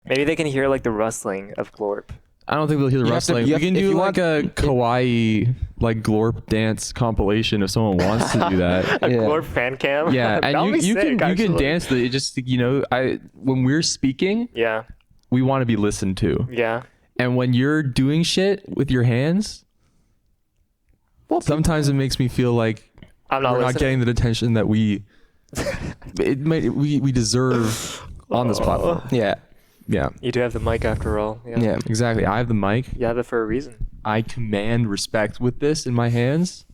Maybe they can hear like the rustling of Glorp. I don't think they'll hear the rustling. We can do like a kawaii like Glorp dance compilation if someone wants to do that. A Glorp fan cam. Yeah, That would and be you sick, can actually. dance the it just when we're speaking, Yeah. we want to be listened to. Yeah. And when you're doing shit with your hands, sometimes it makes me feel like I'm not we're listening. not getting the attention that we deserve on this platform. Yeah. Yeah, You do have the mic after all. Yeah. Yeah. exactly. I have the mic. You have it for a reason. I command respect with this in my hands.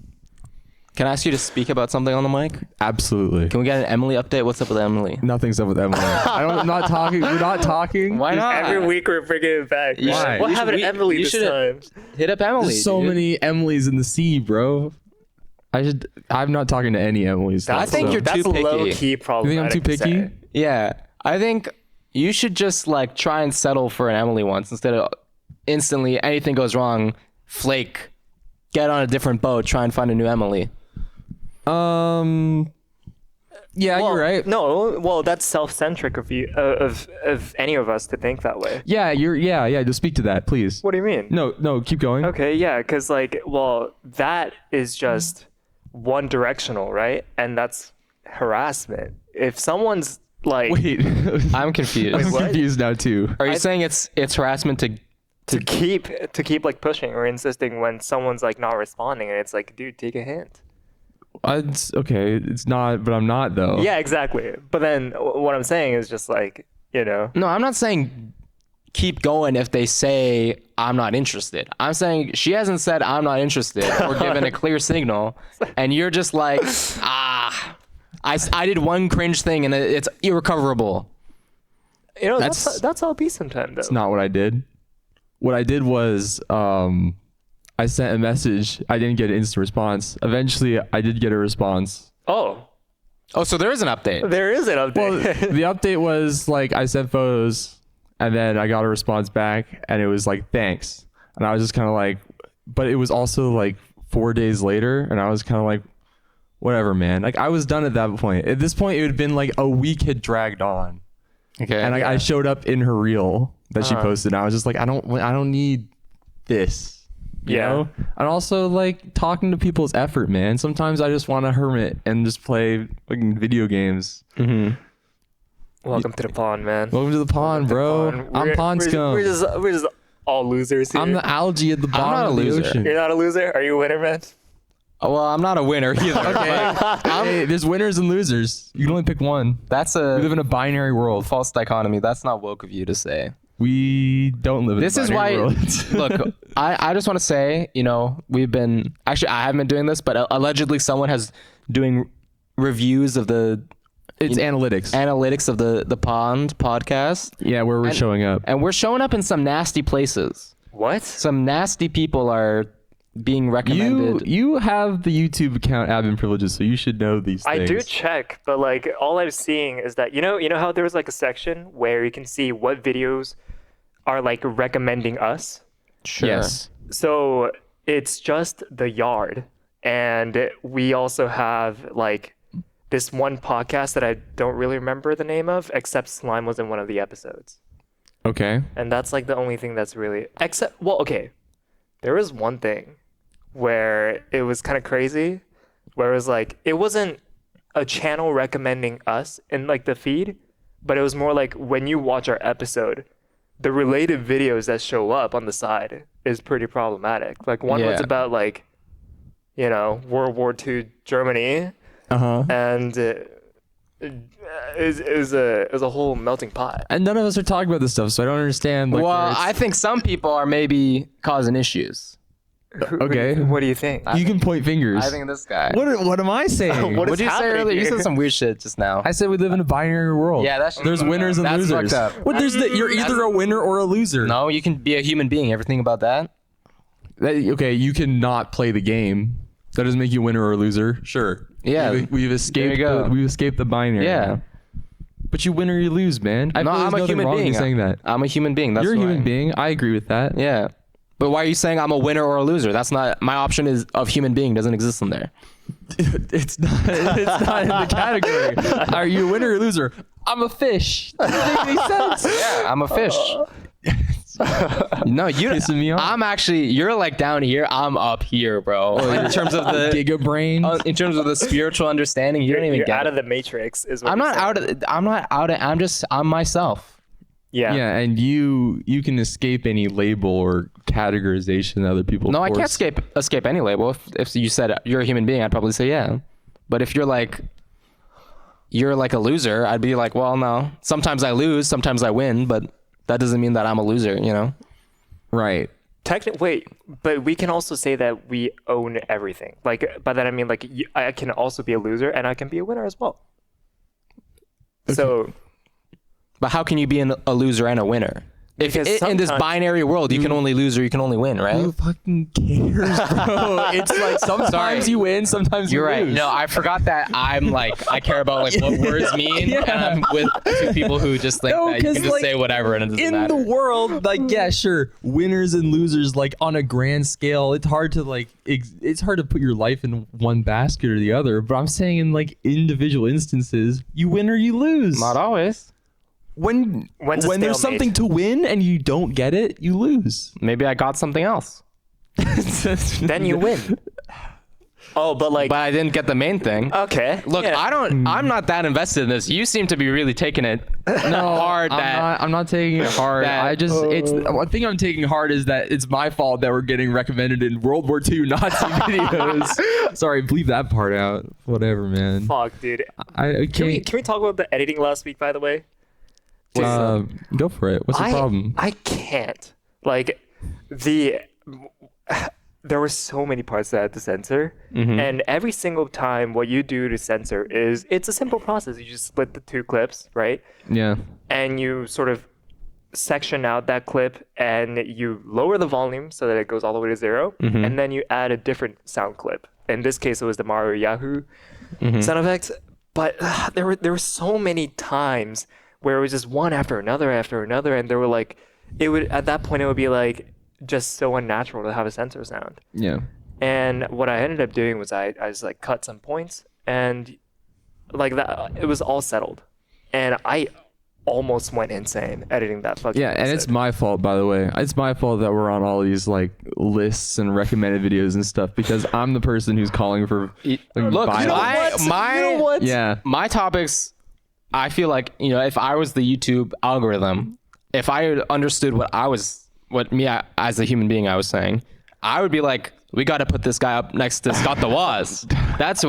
Can I ask you to speak about something on the mic? Absolutely. Can we get an Emily update? What's up with Emily? Nothing's up with Emily. I'm not talking. We're not talking. Why not? Every week we're bringing it back. You Why? should- What you happened to should- Emily you this should- time? Hit up Emily. There's so dude. many Emilys in the sea, bro. I'm not talking to any Emilys. I think you're that's too picky. low key You problem. think I'm too picky? Yeah. I think you should just like try and settle for an Emily once instead of instantly anything goes wrong, flake, get on a different boat, try and find a new Emily. Yeah, you're right. No, well, that's self-centric of you, of any of us to think that way. Yeah, yeah. Just speak to that, please. What do you mean? No, keep going. Okay, yeah, because like, well, that is just one directional, right? And that's harassment. If someone's like Wait, I'm confused. I'm what? confused now too. Are you saying it's harassment to to keep like pushing or insisting when someone's like not responding, and it's like, dude, take a hint. It's okay. It's not, but I'm not though. Yeah, exactly. But then what I'm saying is just like, No, I'm not saying keep going if they say I'm not interested. I'm saying she hasn't said I'm not interested or given a clear signal, and you're just like, I did one cringe thing and it's irrecoverable. that's how it be sometimes though. It's not what I did. What I did was I sent a message. I didn't get an instant response. Eventually, I did get a response. Oh, So there is an update. there is an Well, update. the update was like I sent photos, and then I got a response back, and it was like thanks. And I was just kind of like, but it was also like 4 days later, and I was kind of like, whatever, man. Like I was done at that point. At this point, it had been like a week had dragged on, Okay. and I showed up in her reel that she posted, and I was just like, I don't need this. You know? And also like talking to people's effort, man. Sometimes I just want to hermit and just play fucking video games. Welcome to the pond, man. Welcome to the pond, bro. Pond. I'm pond scum. We're just all losers here. I'm the algae at the bottom not a of the loser. ocean. You're not a loser? Are you a winner, man? Well, I'm not a winner either. Hey, there's winners and losers. You can only pick one. That's We live a in a binary world. false dichotomy. That's not woke of you to say. We don't live in This a is binary why, world. look, I just want to say, we've been, actually, I haven't been doing this, but allegedly someone has doing reviews of the It's analytics of the Pond podcast. Yeah, where we're showing up. And we're showing up in some nasty places. What? Some nasty people are being recommended. You have the YouTube account admin privileges, so you should know these things. I do check, but like all I'm seeing is that you know how there was like a section where you can see what videos are like recommending us. Sure. Yes. So it's just the yard, and we also have like this one podcast that I don't really remember the name of, except Slime was in one of the episodes, Okay. and that's like the only thing that's really okay. There was one thing where it was kind of crazy, where it was like it wasn't a channel recommending us in like the feed, but it was more like when you watch our episode, the related videos that show up on the side is pretty problematic. Like one was Yeah. about like, World War II Germany, and it was a whole melting pot. And none of us are talking about this stuff, so I don't understand. Like, Well, where it's- I think some people are maybe causing issues. Okay. What do you think? you can point fingers. I think this guy. What am I saying? What What is did you say happening earlier? You here? said some weird shit just now. I said we live in a binary world. Yeah, that's- there's winners and that's losers. fucked up. What? You're either a winner or a loser. No, you can be a human being. Everything about that? Okay, you cannot play the game. That doesn't make you a winner or a loser. Sure. Yeah. We've escaped. There you go. We've escaped the binary. Yeah. But you win or you lose, man. I No, feel there's I'm a nothing human wrong in being. saying that. I'm a human being. That's You're a why. human being. I agree with that. Yeah. But why are you saying I'm a winner or a loser? That's not my option. Is of human being doesn't exist in there. It's not. It's not in the category. Are you a winner or a loser? I'm a fish. That doesn't make any sense. Yeah, I'm a fish. No, you. Pissing me off. I'm actually. You're like down here. I'm up here, bro. In terms of the Giga brain. in terms of the spiritual understanding, you don't even You're get out it. of the matrix. Is what I'm you're not saying. out of. I'm not out of. I'm myself. Yeah. Yeah, and you can escape any label or categorization that other people. No, I can't force. escape any label. If you said you're a human being, I'd probably say yeah. But if you're like a loser, I'd be like, well, no. Sometimes I lose, sometimes I win, but that doesn't mean that I'm a loser, you know? Right. Wait, but we can also say that we own everything. Like by that I mean like I can also be a loser and I can be a winner as well. So, But how can you be a loser and a winner? If Because in this sometimes- binary world, you can only lose or you can only win, right? Who fucking cares, bro? It's like sometimes Sorry. you win, sometimes You're you right. lose. No, I forgot that I'm like, I care about like what words mean. And I'm with two people who just think No, that you 'cause, can just like, say whatever and it doesn't in matter. the world, like, yeah, sure, winners and losers, like on a grand scale, it's hard to like, it's hard to put your life in one basket or the other. But I'm saying in like individual instances, you win or you lose. Not always. When's a When there's stalemate? something to win and you don't get it, you lose. Maybe I got something else, then you win. Oh, but like but I didn't get the main thing. okay. Look, yeah. I'm not that invested in this. You seem to be really taking it hard. I'm not taking it hard. that- I just it's one thing I'm taking hard is that it's my fault that we're getting recommended in World War II Nazi videos. Sorry, bleep that part out. Whatever, man. Fuck, dude. I Can we can't. talk about the editing last week, by the way? Go for it. What's the problem? I can't. Like there were so many parts that I had to censor, and every single time, what you do to censor is it's a simple process. You just split the two clips, right? Yeah. And you sort of section out that clip, and you lower the volume so that it goes all the way to 0, and then you add a different sound clip. In this case, it was the Mario Yahoo sound effects. But there were so many times where it was just one after another, and there were like, it would at that point it would be like just so unnatural to have a censor sound. Yeah. And what I ended up doing was I just like cut some points, and like that it was all settled, and I almost went insane editing that fucking Yeah, and it's episode. my fault, by the way. It's my fault that we're on all these like lists and recommended videos and stuff because I'm the person who's calling for. Look, violence. Yeah. my topics, I feel like, you know, if I was the YouTube algorithm, if I had understood what me as a human being I was saying, I would be like, we got to put this guy up next to Scott the Waz. That's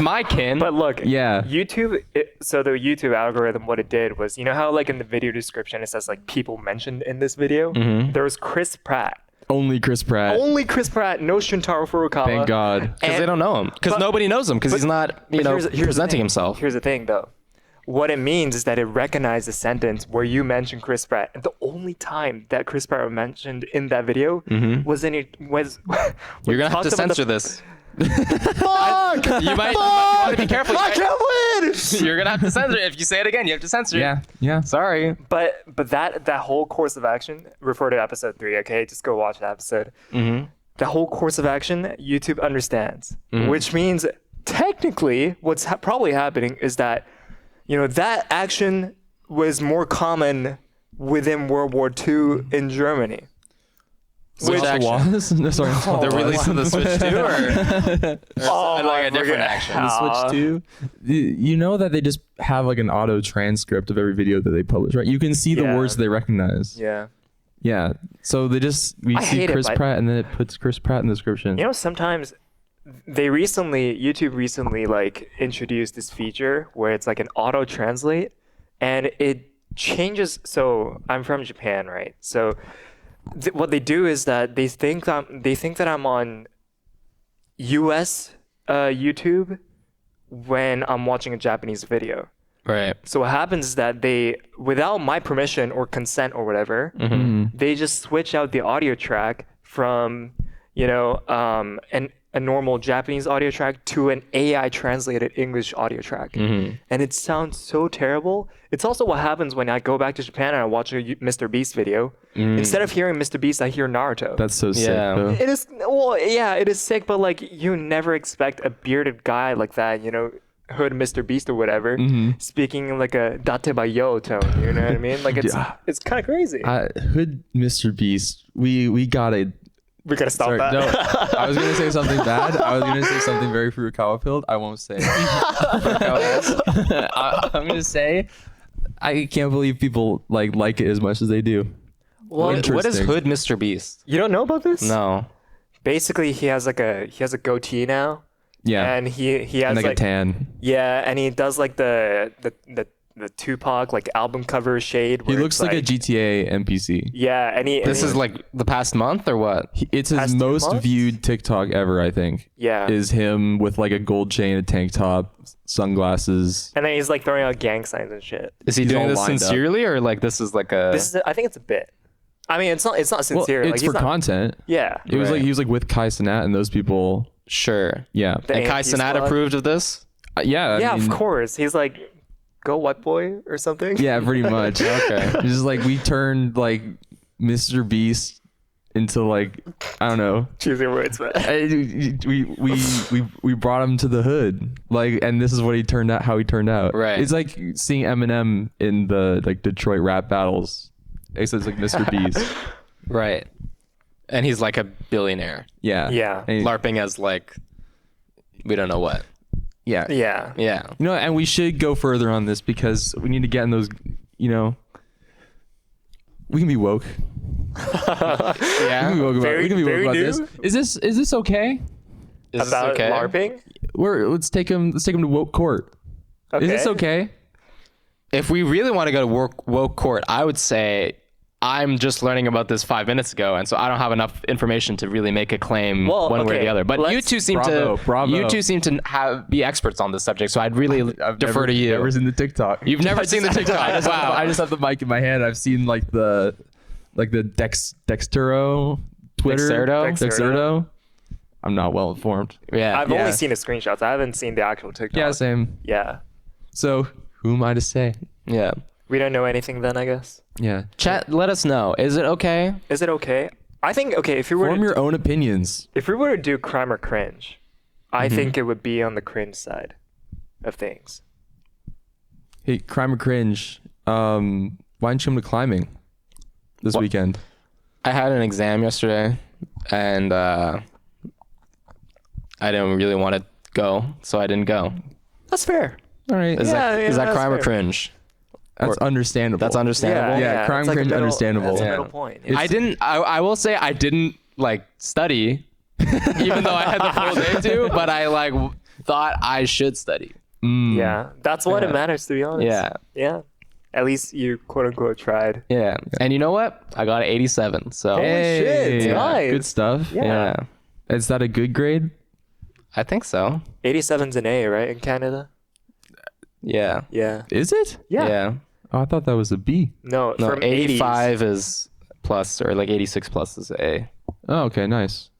my kin. But look, Yeah. YouTube. So the YouTube algorithm, what it did was, you know how like in the video description it says like people mentioned in this video. There was Chris Pratt. Only Chris Pratt. Only Chris Pratt, no Shuntaro Furukawa. Thank God. Because they don't know him. Because nobody knows him. Because he's not, you know, Here's the presenting thing. himself. Here's the thing, though. What it means is that it recognized a sentence where you mentioned Chris Pratt, and the only time that Chris Pratt was mentioned in that video was in it was. You're gonna have to censor this. Fuck! You might want to be careful. I can't win. You're gonna have to censor it. If you say it again, you have to censor Yeah. it. Yeah. Sorry. But that whole course of action, refer to episode 3, okay? Just go watch that episode. The whole course of action, YouTube understands, which means technically what's probably happening is that, you know, that action was more common within World War II in Germany. Which action? Was? No, sorry. The release of the Switch 2 or Oh, like a different forget. action? The Switch 2. You know that they just have like an auto transcript of every video that they publish, right? You can see the Yeah. words they recognize. Yeah. Yeah. So we I see hate it, Chris but- Pratt and then it puts Chris Pratt in the description. You know, sometimes YouTube recently like introduced this feature where it's like an auto translate, and it changes. So I'm from Japan, right? So what they do is that they think that I'm on US YouTube when I'm watching a Japanese video. Right. So what happens is that they, without my permission or consent or whatever, they just switch out the audio track from, you know, a normal Japanese audio track to an AI translated English audio track. And it sounds so terrible. It's also what happens when I go back to Japan and I watch a Mr. Beast video. Instead of hearing Mr. Beast, I hear Naruto. That's so sick, Yeah. though. It is, well, yeah, it is sick, but like you never expect a bearded guy like that, you know, Hood Mr. Beast or whatever, speaking in like a Datebayo tone. You know what I mean? Like it's kind of crazy. Hood Mr. Beast. We gotta. We gotta stop Sorry, that. no, I was gonna say something bad. I was gonna say something very Furukawa filled. I won't say. I'm gonna say, I can't believe people like it as much as they do. Well, What is Interesting. Hood Mr. Beast? you don't know about this? No. Basically, he has a goatee now, Yeah, and he has and like like a tan. yeah, and he does like the Tupac like album cover shade. He where looks it's like a GTA NPC. yeah, and This is like the past month or what? It's his Past 2 most months? viewed TikTok ever, I think. yeah. Is him with like a gold chain, a tank top, sunglasses. And then he's like throwing out gang signs and shit. Is he He's doing all this lined up. sincerely or like this is like a? This is I think it's a bit. I mean, it's not Well, sincere. it's like, for he's not, content. yeah. It was Right. like he was like with Kai Cenat and those people. Sure. Yeah, The And Kai AMP Cenat squad. approved of this? yeah, I Yeah, mean, of course. He's like, go white boy or something. Yeah, pretty much. Okay. It's just like we turned like Mr. Beast into like, I don't know. Choosing words, man. We brought him to the hood, like, and this is what he turned out. How he turned out. Right. It's like seeing Eminem in the like Detroit rap battles. Except it's like Mr. Beast. Right. And he's like a billionaire. Yeah. Yeah. And he- LARPing as like, we don't know what. yeah. Yeah. Yeah. You know, and we should go further on this because we need to get in those. You know, we can be woke. We can be woke about, Very- we can be woke very about new. this. Is this okay? Is this About okay? LARPing? Let's take him to woke court. Okay. Is this okay? If we really want to go to woke court, I would say I'm just learning about this 5 minutes ago, and so I don't have enough information to really make a claim Well, one way or okay, the other. But you let's- two seem Bravo. you two seem to be experts on this subject, so I'd really defer to you. Never seen the TikTok. You've never I seen just- the TikTok. I just, Wow. I just have the mic in my hand. I've seen like the Dextero Twitter. Dexerto? I'm not well informed. Yeah. I've Yeah. only seen the screenshots. I haven't seen the actual TikTok. Yeah, same. Yeah. So who am I to say? Yeah. We don't know anything then, I guess. Yeah. Chat, let us know. Is it okay? Is it okay? I think okay. If we were Form your own opinions. if we were to do crime or cringe, I think it would be on the cringe side of things. Hey, crime or cringe? Why don't you come to climbing this weekend? I had an exam yesterday, and I didn't really want to go, so I didn't go. That's fair. All right. Is Yeah, that that's crime or fair. cringe? That's understandable. That's understandable. Yeah, crime it's like a cringe middle- understandable. That's a Yeah. middle point. It's- I will say I didn't like study, even though I had the full day to, but I like thought I should study. Yeah, that's what Yeah. it matters, to be honest. Yeah. Yeah. At least you quote unquote tried. Yeah. And you know what? I got an 87. So Hey. shit, nice. Good stuff. Yeah. Is that a good grade? I think so. 87's an A, right, in Canada? Yeah. Yeah. Is it? Yeah. Oh, I thought that was a B. No, No, from 85 is plus, or like 86 plus is A. Oh, okay, nice.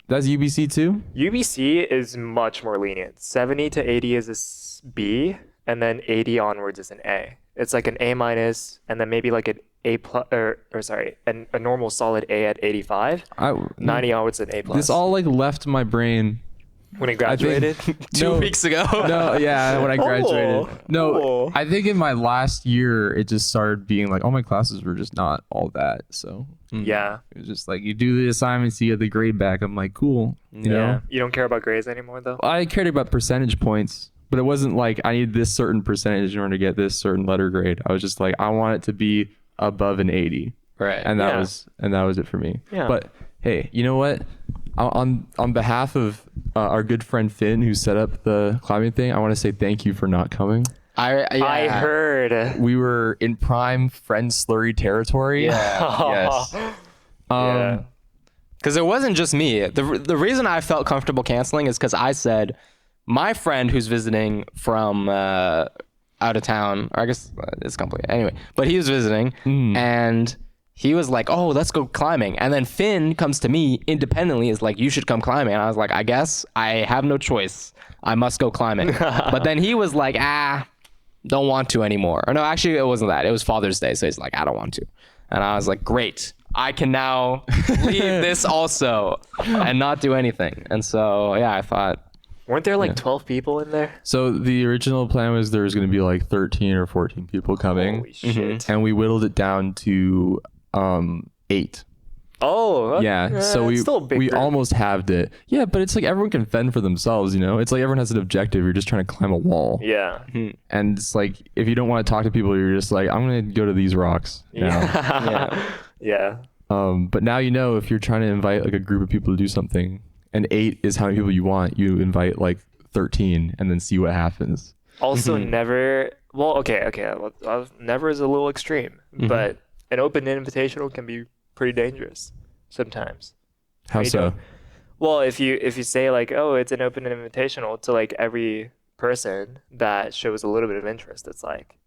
That's UBC too. 80s. UBC is much more lenient. 70 to 80 is a B, and then 80 onwards is an A. It's like an A minus, and then maybe like an A plus, or sorry, a normal solid A at 85. 90 onwards an A plus. This all like left my brain. when he I think- graduated. 2 weeks ago. No, yeah, when I graduated. No, Oh. I think in my last year it just started being like all my classes were just not all that. So Yeah. it was just like you do the assignments, you get the grade back. I'm like, cool. You Yeah. know, You don't care about grades anymore, though. I cared about percentage points, but it wasn't like I need this certain percentage in order to get this certain letter grade. I was just like, I want it to be above an 80. Right. And that Yeah. was it for me. Yeah. But hey, you know what? On behalf of our good friend Finn, who set up the climbing thing, I want to say thank you for not coming. I heard. We were in prime friend slurry territory. Yeah. Yes. Yeah. Because it wasn't just me. The reason I felt comfortable canceling is because I said, my friend who's visiting from out of town, or I guess it's complicated. Anyway, but he was visiting, and he was like, oh, let's go climbing. And then Finn comes to me independently, is like, you should come climbing. And I was like, I guess I have no choice. I must go climbing. But then he was like, don't want to anymore. Or no, actually, it wasn't that. It was Father's Day. So he's like, I don't want to. And I was like, great. I can now leave this also and not do anything. And so, yeah, I thought Weren't there like Yeah. 12 people in there? So the original plan was there was going to be like 13 or 14 people coming, Holy shit. and we whittled it down to 8. Oh, Yeah, so it's still a big we group. almost halved it. Yeah, but it's like everyone can fend for themselves, you know? It's like everyone has an objective. You're just trying to climb a wall. Yeah. And it's like if you don't want to talk to people, you're just like, I'm going to go to these rocks now. Yeah. Yeah. But now you know if you're trying to invite like a group of people to do something, and 8 is how many people you want, you invite like 13 and then see what happens. Also, never. Well, okay. Never is a little extreme, but an open invitational can be pretty dangerous sometimes. How You so? don't- Well, if you say like, oh, it's an open invitational to like every person that shows a little bit of interest, it's like,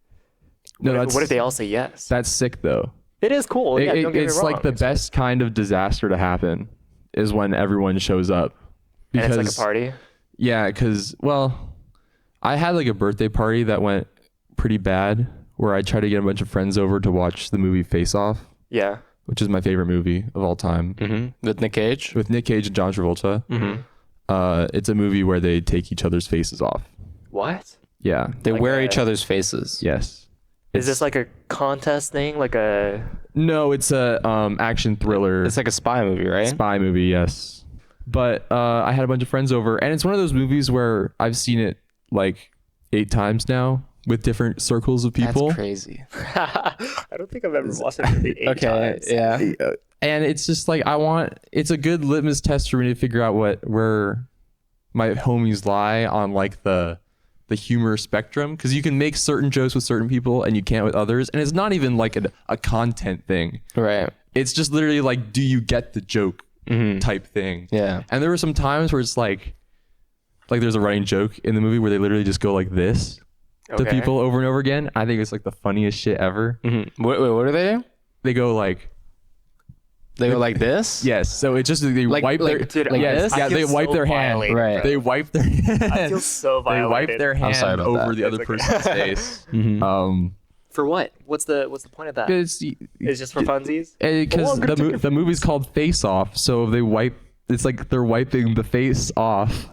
No, what if they all say yes? That's sick though. It is cool. Yeah, don't get me It's wrong. like the best kind of disaster to happen is when everyone shows up. And it's like a party. Yeah, because, well, I had like a birthday party that went pretty bad where I tried to get a bunch of friends over to watch the movie Face Off, Yeah. which is my favorite movie of all time, With Nick Cage. with Nick Cage and John Travolta. It's a movie where they take each other's faces off. What? Yeah. They Like wear a- each other's faces. Yes. Is this like a contest thing? Like a. No, it's a action thriller. It's like a spy movie, right? Spy movie, yes. But I had a bunch of friends over, and it's one of those movies where I've seen it like 8 times now with different circles of people. That's crazy. I don't think I've ever watched it movie 8 Okay, times. yeah. And it's just like it's a good litmus test for me to figure out where my homies lie on like the humor spectrum, because you can make certain jokes with certain people and you can't with others, and it's not even like a content thing. Right. It's just literally like, do you get the joke type thing. Yeah. And there were some times where it's like there's a running joke in the movie where they literally just go like this to Okay. people over and over again. I think it's like the funniest shit ever. Wait, what do they do? They go like, They go like this? yes. So it's just they Like- wipe like- their Dude, Like yes, this? yeah, I they feel wipe so their hand. violated, Right. bro. They wipe their hand. I feel so They violated. wipe their hand sorry about over that. the other It's okay. person's face. For what? What's the point of that? It's It's just for funsies? because Oh, I'm gonna take the movie's called Face Off, so they wipe. It's like they're wiping the face off.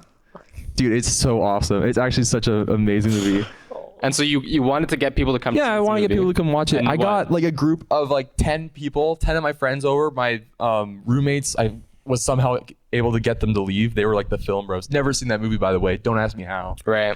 Dude, it's so awesome. It's actually such an amazing movie. And so you wanted to get people to come Yeah, I want to get people to come watch it. And I what? got like a group of like 10 people, 10 of my friends over. My roommates, I was somehow able to get them to leave. They were like the film bros. Never seen that movie, by the way. Don't ask me how. Right.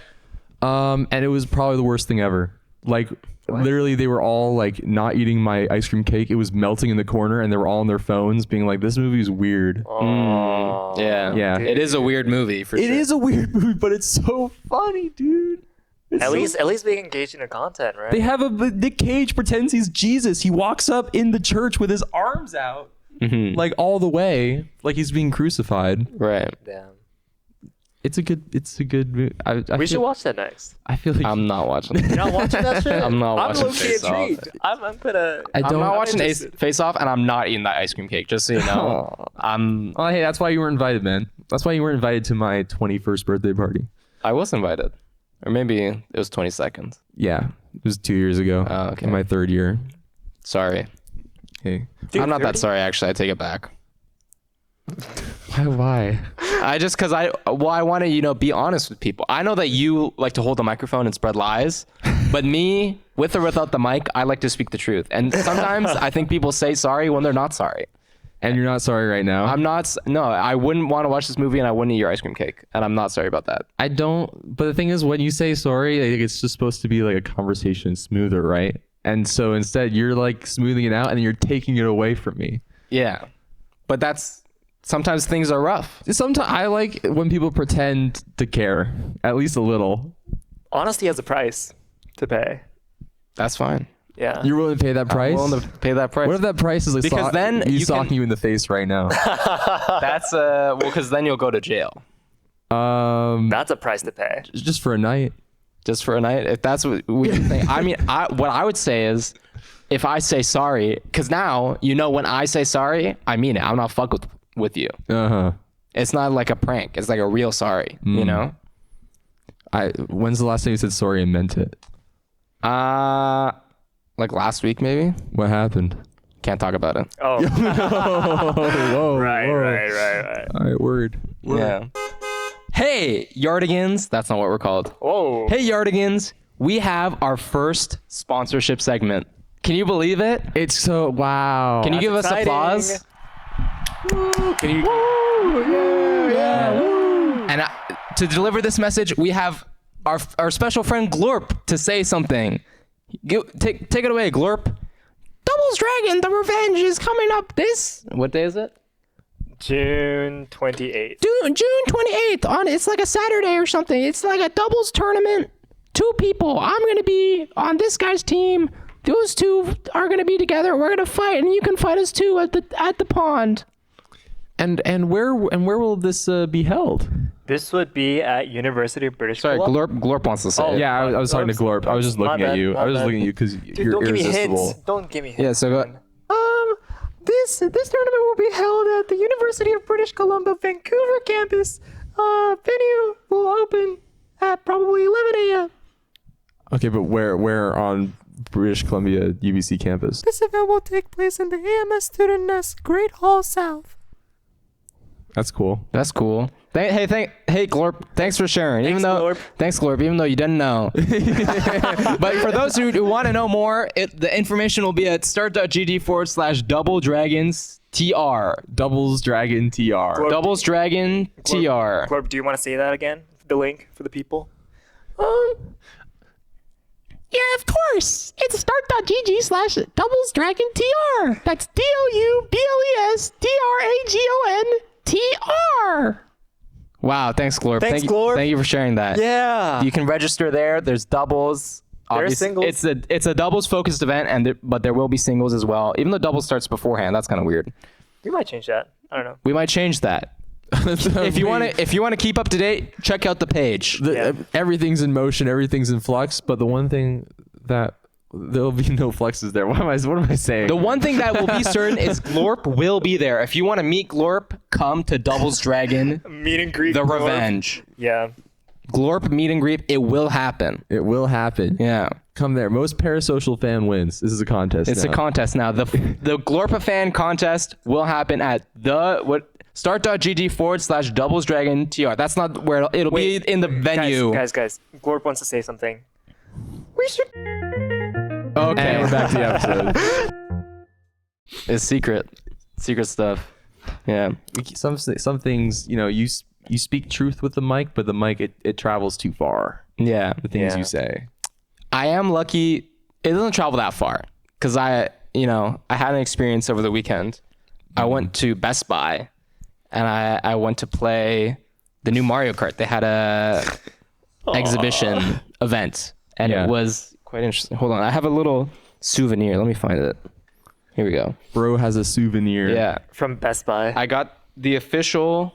And it was probably the worst thing ever. Like literally they were all like not eating my ice cream cake. It was melting in the corner and they were all on their phones being like, this movie is weird. Oh, Yeah. Yeah. It is a weird movie for It sure. is a weird movie, but it's so funny, dude. It's At so- least being engaged in the content, right? they have Nick Cage pretends he's Jesus. He walks up in the church with his arms out, like all the way, like he's being crucified. Right. Damn. It's a good movie. We should watch that next. I feel like I'm not watching it. You're not watching that shit? I'm not watching I'm low-key Face Off. intrigued. I'm gonna. I I'm don't. not watching interested. Face Off, and I'm not eating that ice cream cake, just so you know. I'm Oh, hey, that's why you weren't invited, man. That's why you weren't invited to my 21st birthday party. I was invited. Or maybe it was 20 seconds. Yeah, it was 2 years ago. Oh, okay. In my 3rd year. Sorry. Hey, Dude, I'm not 30? that sorry, actually. I take it back. why? I just because I want to, be honest with people. I know that you like to hold the microphone and spread lies, but me, with or without the mic, I like to speak the truth. And sometimes I think people say sorry when they're not sorry. And you're not sorry right now. I'm not. No, I wouldn't want to watch this movie, and I wouldn't eat your ice cream cake, and I'm not sorry about that. I don't. But the thing is, when you say sorry, like, it's just supposed to be like a conversation smoother, right? And so instead, you're like smoothing it out, and then you're taking it away from me. Yeah, but that's sometimes things are rough. Sometimes I like when people pretend to care, at least a little. Honesty has a price to pay. That's fine. Yeah. You're willing to pay that price? I'm willing to pay that price. What if that price is like Because then me you can- socking you in the face right now? That's well, because then you'll go to jail That's a price to pay. Just for a night. just for a night. If that's what you think. I mean, what I would say is, if I say sorry, because now when I say sorry, I mean it. I'm not fuck with you. Uh-huh. It's not like a prank. It's like a real sorry. You know. When's the last time you said sorry and meant it? Like last week maybe. What happened? Can't talk about it. Oh, Whoa. right. All right, word. Yeah. Hey, Yardigans. That's not what we're called. Whoa. Hey, Yardigans. We have our first sponsorship segment. Can you believe it? It's so wow. Can you give us exciting. applause? Can you? And to deliver this message, we have our special friend Glorp to say something. Take it away, Glorp. Doubles Dragon, the Revenge is coming up this. What day is it? June 28th. June 28th. It's like a Saturday or something. It's like a doubles tournament. 2 people. I'm gonna be on this guy's team. Those 2 are gonna be together. We're gonna fight, and you can fight us too at the pond. And where will this be held? This would be at University of British Sorry, Columbia. Glorp wants to say. Oh, it. Yeah, I was talking to Glorp. I was just My looking at bad, you. my I was bad. looking at you because Dude, you're don't give me irresistible. hints. Don't give me hints. Yeah. So go. This tournament will be held at the University of British Columbia, Vancouver campus. Venue will open at probably 11 a.m. Okay, but where on British Columbia UBC campus? This event will take place in the AMS Student Nest Great Hall South. That's cool. That's cool. Hey, Glorp. Thanks for sharing. Glorp. Thanks, Glorp. Even though you didn't know. But for those who want to know more, the information will be at start.gg/double-dragons-tr. Doubles Dragon TR. Glorp. Doubles Dragon TR. Glorp, do you want to say that again? The link for the people? Yeah, of course. It's start.gg/doublesdragontr. That's DOUBLESDRAGONTR. Wow, thanks, Glorp. Thanks, Glorp. Thank you for sharing that. Yeah. You can register there. There's doubles. There's Obviously, singles. It's a doubles focused event, but there will be singles as well. Even though doubles starts beforehand, that's kind of weird. We might change that. I don't know. We might change that. If you want to keep up to date, check out the page. Yeah. Everything's in motion, everything's in flux, but the one thing that there'll be no fluxes there. What am I saying? The one thing that will be certain is Glorp will be there. If you want to meet Glorp, come to Doubles Dragon, Meet and greet. the Glorp. Revenge. Yeah. Glorp meet and greet. It will happen. It will happen. Yeah. Come there. Most parasocial fan wins. This is a contest. It's now. a contest now. The Glorpa fan contest will happen at start.gg/doublesdragontr. That's not where it'll be in the venue. Guys. Glorp wants to say something. We should. Okay. And we're back to the episode. It's secret stuff. Yeah. Some things, you speak truth with the mic, but the mic it travels too far. Yeah. The things Yeah. you say. I am lucky. It doesn't travel that far because I had an experience over the weekend. I went to Best Buy and I went to play the new Mario Kart. They had a exhibition event and Yeah. it was quite interesting. Hold on. I have a little souvenir. Let me find it. Here we go. Bro has a souvenir. Yeah. From Best Buy. I got the official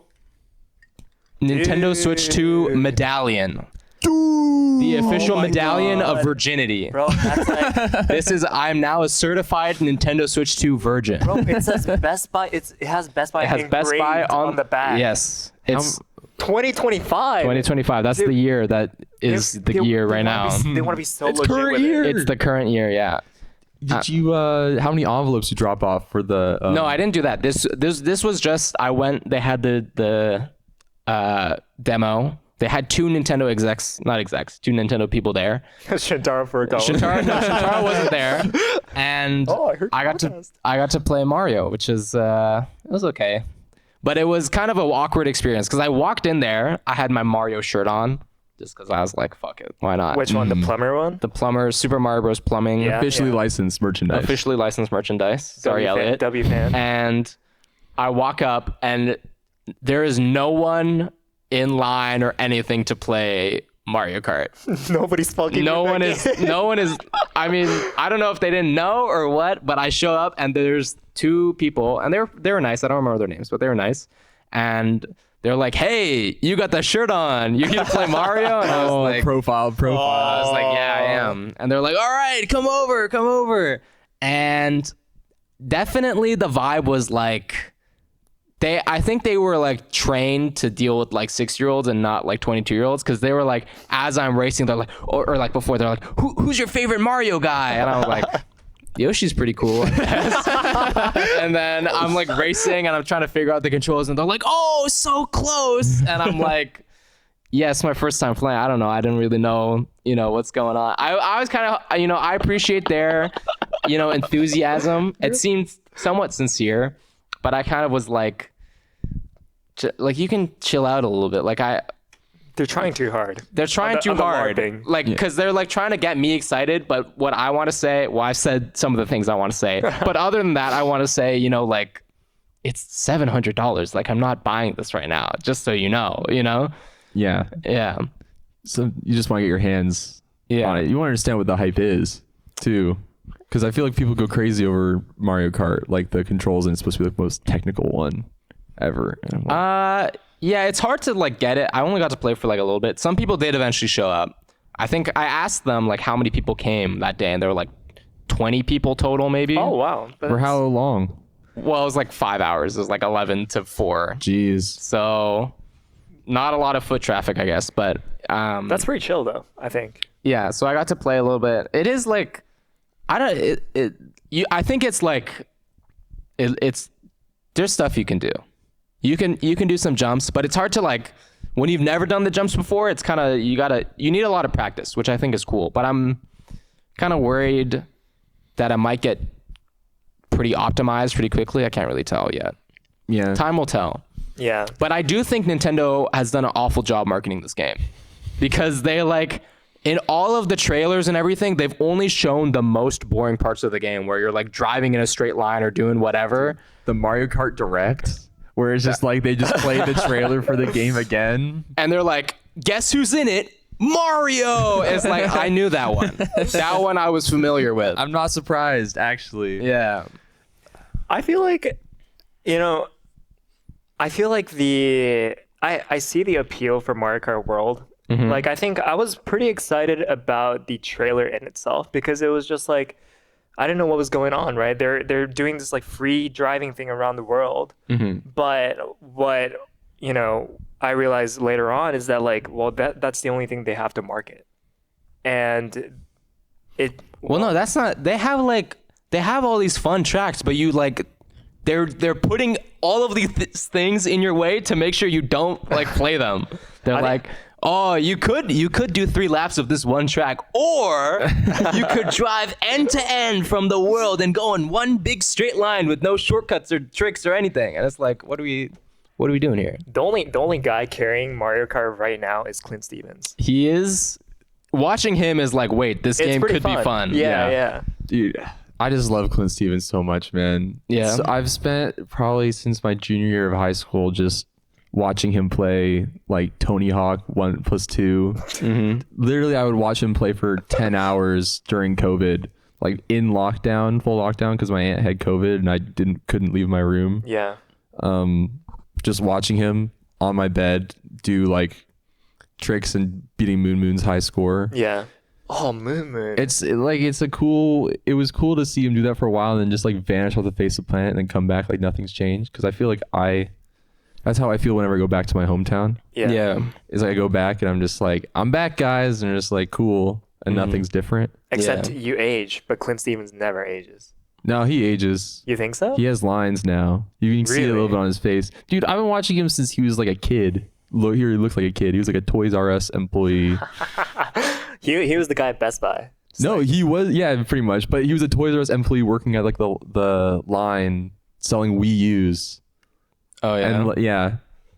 Nintendo Switch 2 medallion. The official medallion of virginity. Bro, that's like, I'm now a certified Nintendo Switch 2 virgin. bro, it says Best Buy. It has Best Buy It has Best Buy engraved on the back. Yes. It's 2025. 2025. That's the year that is the year right now. They want to be so It's legit current with year. it. It's the current year, yeah. Did you how many envelopes you drop off for the No, I didn't do that. This was just I went. They had the demo. They had two Nintendo two Nintendo people there. Shintaro for a goal. Shintaro wasn't there, and Oh, I heard I got to play Mario, which is it was okay, but it was kind of an awkward experience because I walked in there. I had my Mario shirt on just because I was like, fuck it, why not? Which one? The plumber one? The plumber, Super Mario Bros. Plumbing, Yeah. officially licensed merchandise? officially licensed merchandise. Sorry, Elliot. W fan. And I walk up and there is no one in line or anything to play Mario Kart. Nobody's fucking. No with one that is. game. No one is. I mean, I don't know if they didn't know or what, but I show up and there's two people, and they were nice. I don't remember their names, but they were nice, and they're like, "Hey, you got that shirt on. You here to play Mario?" And I was like, profile. I was like, "Yeah, I am." And they're like, "All right, come over." And definitely the vibe was like. I think they were like trained to deal with like 6-year-olds and not like 22-year-olds because they were like, as I'm racing, they're like, or like before, they're like, who's your favorite Mario guy? And I was like, Yoshi's pretty cool, I guess. And then I'm like racing and I'm trying to figure out the controls and they're like, oh, so close. And I'm like, yeah, it's my first time playing. I don't know. I didn't really know, what's going on. I was kind of, I appreciate their, enthusiasm. It seemed somewhat sincere, but I kind of was like you can chill out a little bit. They're trying too hard. They're trying too hard. Because they're like trying to get me excited. But what I want to say, well, I've said some of the things I want to say. But other than that, I want to say, it's $700. Like, I'm not buying this right now, just so you know, Yeah. Yeah. So you just want to get your hands on it. You want to understand what the hype is too. Because I feel like people go crazy over Mario Kart, like the controls, and it's supposed to be the most technical one ever. Yeah, it's hard to get it. I only got to play for a little bit. Some people did eventually show up. I think I asked them how many people came that day, and there were 20 people total, maybe. Oh wow! For how long? Well, it was 5 hours. It was 11 to 4. Jeez. So not a lot of foot traffic, I guess, but that's pretty chill though, I think. Yeah, so I got to play a little bit. It is I think it's it's there's stuff you can do. You can do some jumps, but it's hard to when you've never done the jumps before, it's kind of you need a lot of practice, which I think is cool, but I'm kind of worried that I might get pretty optimized pretty quickly. I can't really tell yet. Yeah. Time will tell. Yeah. But I do think Nintendo has done an awful job marketing this game, because they in all of the trailers and everything, they've only shown the most boring parts of the game where you're driving in a straight line or doing whatever. The Mario Kart Direct, where it's just they just play the trailer for the game again. And they're guess who's in it? Mario! It's I knew that one. That one I was familiar with. I'm not surprised, actually. Yeah. I feel like, I see the appeal for Mario Kart World. Mm-hmm. I think I was pretty excited about the trailer in itself, because it was just I didn't know what was going on, right? They're doing this free driving thing around the world. Mm-hmm. But what, I realized later on is that that's the only thing they have to market. And no, that's not. They have all these fun tracks, but you they're putting all of these things in your way to make sure you don't play them. They're oh, you could do 3 laps of this one track, or you could drive end to end from the world and go in one big straight line with no shortcuts or tricks or anything. And it's what are we doing here? The only guy carrying Mario Kart right now is Clint Stevens. He is. Watching him is wait, this game could be fun. Yeah. Dude, I just love Clint Stevens so much, man. Yeah. So I've spent probably since my junior year of high school just watching him play Tony Hawk 1+2. Mm-hmm. Literally, I would watch him play for 10 hours during COVID, in lockdown, full lockdown, because my aunt had COVID and I couldn't leave my room. Yeah. Just watching him on my bed do tricks and beating Moon's high score. Yeah. Oh, Moon. It was cool to see him do that for a while and then just vanish off the face of the planet and then come back nothing's changed. Because I feel that's how I feel whenever I go back to my hometown. Yeah. Yeah. Is I go back and I'm just I'm back, guys, and they're just cool, and nothing's different. Except you age, but Clint Stevens never ages. No, he ages. You think so? He has lines now. You can see it a little bit on his face. Dude, I've been watching him since he was a kid. Here he looks like a kid. He was a Toys R Us employee. He was the guy at Best Buy. No, he was, yeah, pretty much. But he was a Toys R Us employee working at the line selling Wii U's. Oh yeah. And yeah,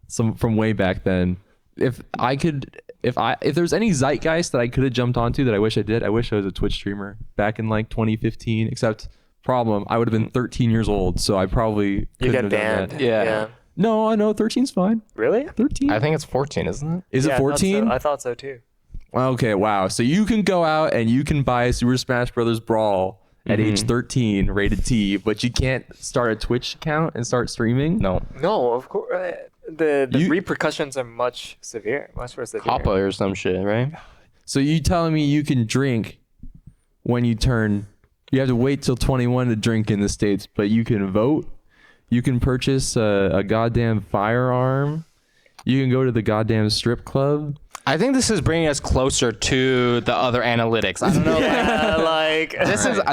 some from way back then. If there's any zeitgeist that I could have jumped onto that I wish I did, I wish I was a Twitch streamer back in 2015. Except problem, I would have been 13 years old, so I probably You couldn't got have done banned. that. Yeah. No, I know 13's fine. Really? 13. I think it's 14, isn't it? Is it 14? I thought so too. Okay, wow. So you can go out and you can buy Super Smash Brothers Brawl at age 13, rated T, but you can't start a Twitch account and start streaming? No. No, of course. The repercussions are much more severe. Papa or some shit, right? So you telling me you can drink when you have to wait till 21 to drink in the States, but you can vote? You can purchase a goddamn firearm? You can go to the goddamn strip club? I think this is bringing us closer to the other analytics. I don't know.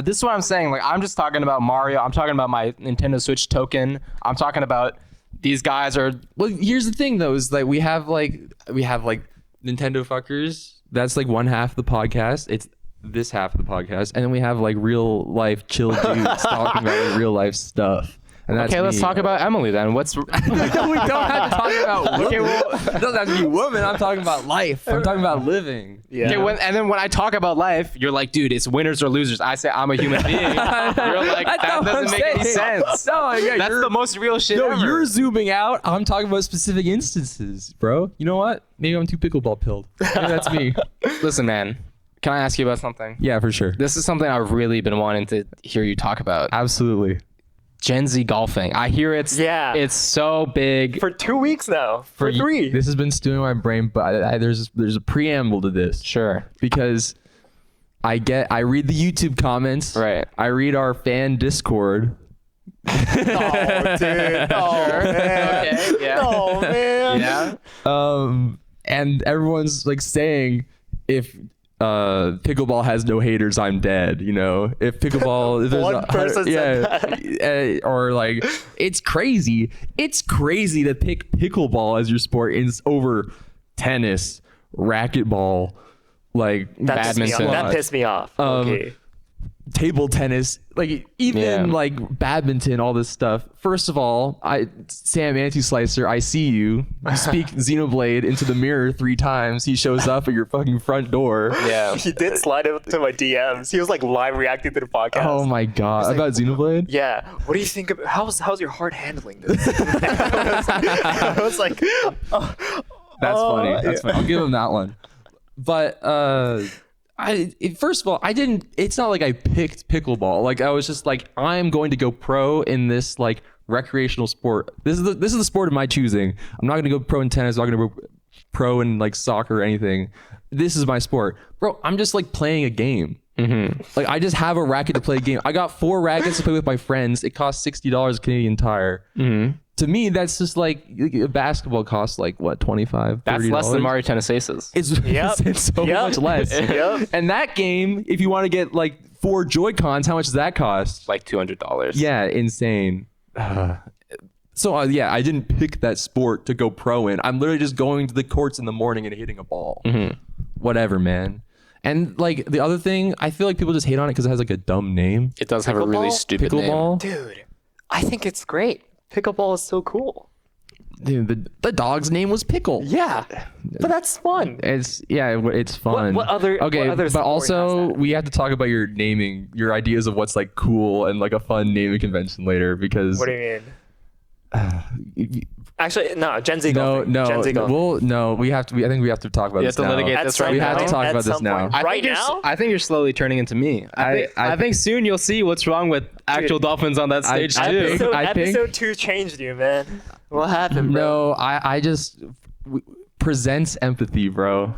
This is what I'm saying. I'm just talking about Mario. I'm talking about my Nintendo Switch token. I'm talking about these guys are. Well, here's the thing though, is we have Nintendo fuckers. That's like one half of the podcast. It's this half of the podcast, and then we have like real life chill dudes talking about like, real life stuff. And that's Okay, let's me. talk about Emily then. What's we don't have to talk about women. Okay, well- it doesn't have to be women. I'm talking about life. I'm talking about living. Yeah. Okay, and then when I talk about life, you're like, dude, it's winners or losers. I say I'm a human being. You're like, That's that not what doesn't I'm make any saying. sense. No, yeah, That's you're- the most real shit No, ever. you're zooming out. I'm talking about specific instances, bro. You know what? Maybe I'm too pickleball pilled. Maybe that's me. Listen, man, can I ask you about something? Yeah, for sure. This is something I've really been wanting to hear you talk about. Absolutely. Gen Z golfing. I hear it's so big. For 2 weeks now. For 3. This has been stewing in my brain, but there's a preamble to this. Sure. Because I read the YouTube comments. Right. I read our fan Discord. Oh, dude. Oh, man. Okay. Yeah. Oh, man. Yeah. And everyone's like saying if pickleball has no haters, I'm dead. You know, if pickleball, if there's One person said or like it's crazy. It's crazy to pick pickleball as your sport over tennis, racquetball, like Badminton. That pissed me off. Okay. table tennis, like even Yeah. like badminton, all this stuff. First of all, Sam Anti-Slicer, I see you. You speak Xenoblade into the mirror 3 times. He shows up at your fucking front door. Yeah. He did slide into my DMs. He was like live reacting to the podcast. Oh my god! About Xenoblade? Yeah. What do you think of how's your heart handling this? I was like, That's funny. yeah. That's funny. I'll give him that one. But first of all, I didn't. It's not like I picked pickleball. Like I was just like, I'm going to go pro in this like recreational sport. This is the sport of my choosing. I'm not going to go pro in tennis. I'm not going to go pro in like soccer or anything. This is my sport, bro. I'm just like playing a game. Mm-hmm. Like I just have a racket to play a game. I got 4 rackets to play with my friends. It costs $60 Canadian Tire. Mm-hmm. To me, that's just like a basketball costs like what, $25, $30? That's less than Mario Tennis Aces. It's, Yep. it's so Yep. much less. Yep. And that game, if you want to get like 4 Joy-Cons, how much does that cost? Like $200. Yeah, insane. So yeah, I didn't pick that sport to go pro in. I'm literally just going to the courts in the morning and hitting a ball. Mm-hmm. Whatever, man. And like the other thing, I feel like people just hate on it because it has like a dumb name. It does have a really Pickleball? stupid Pickleball. dude, I think it's great. Pickleball is so cool. Dude, the dog's name was Pickle. Yeah, but that's fun. It's fun. What other but sport also has that? we have to talk about your naming, your ideas of what's like cool and like a fun naming convention later because What do you mean? Actually, no. Gen Z no, golfing. no, Gen Z golfing. well, no. I think we have to talk about You this have to now. litigate At this some right We now. have to point, talk at about this some now. point. I Right think you're now? I think you're slowly turning into me. I think soon you'll see what's wrong with actual dolphins on that stage I too. think- Episode 2 changed you, man. What happened, bro? No, I just presents empathy, bro.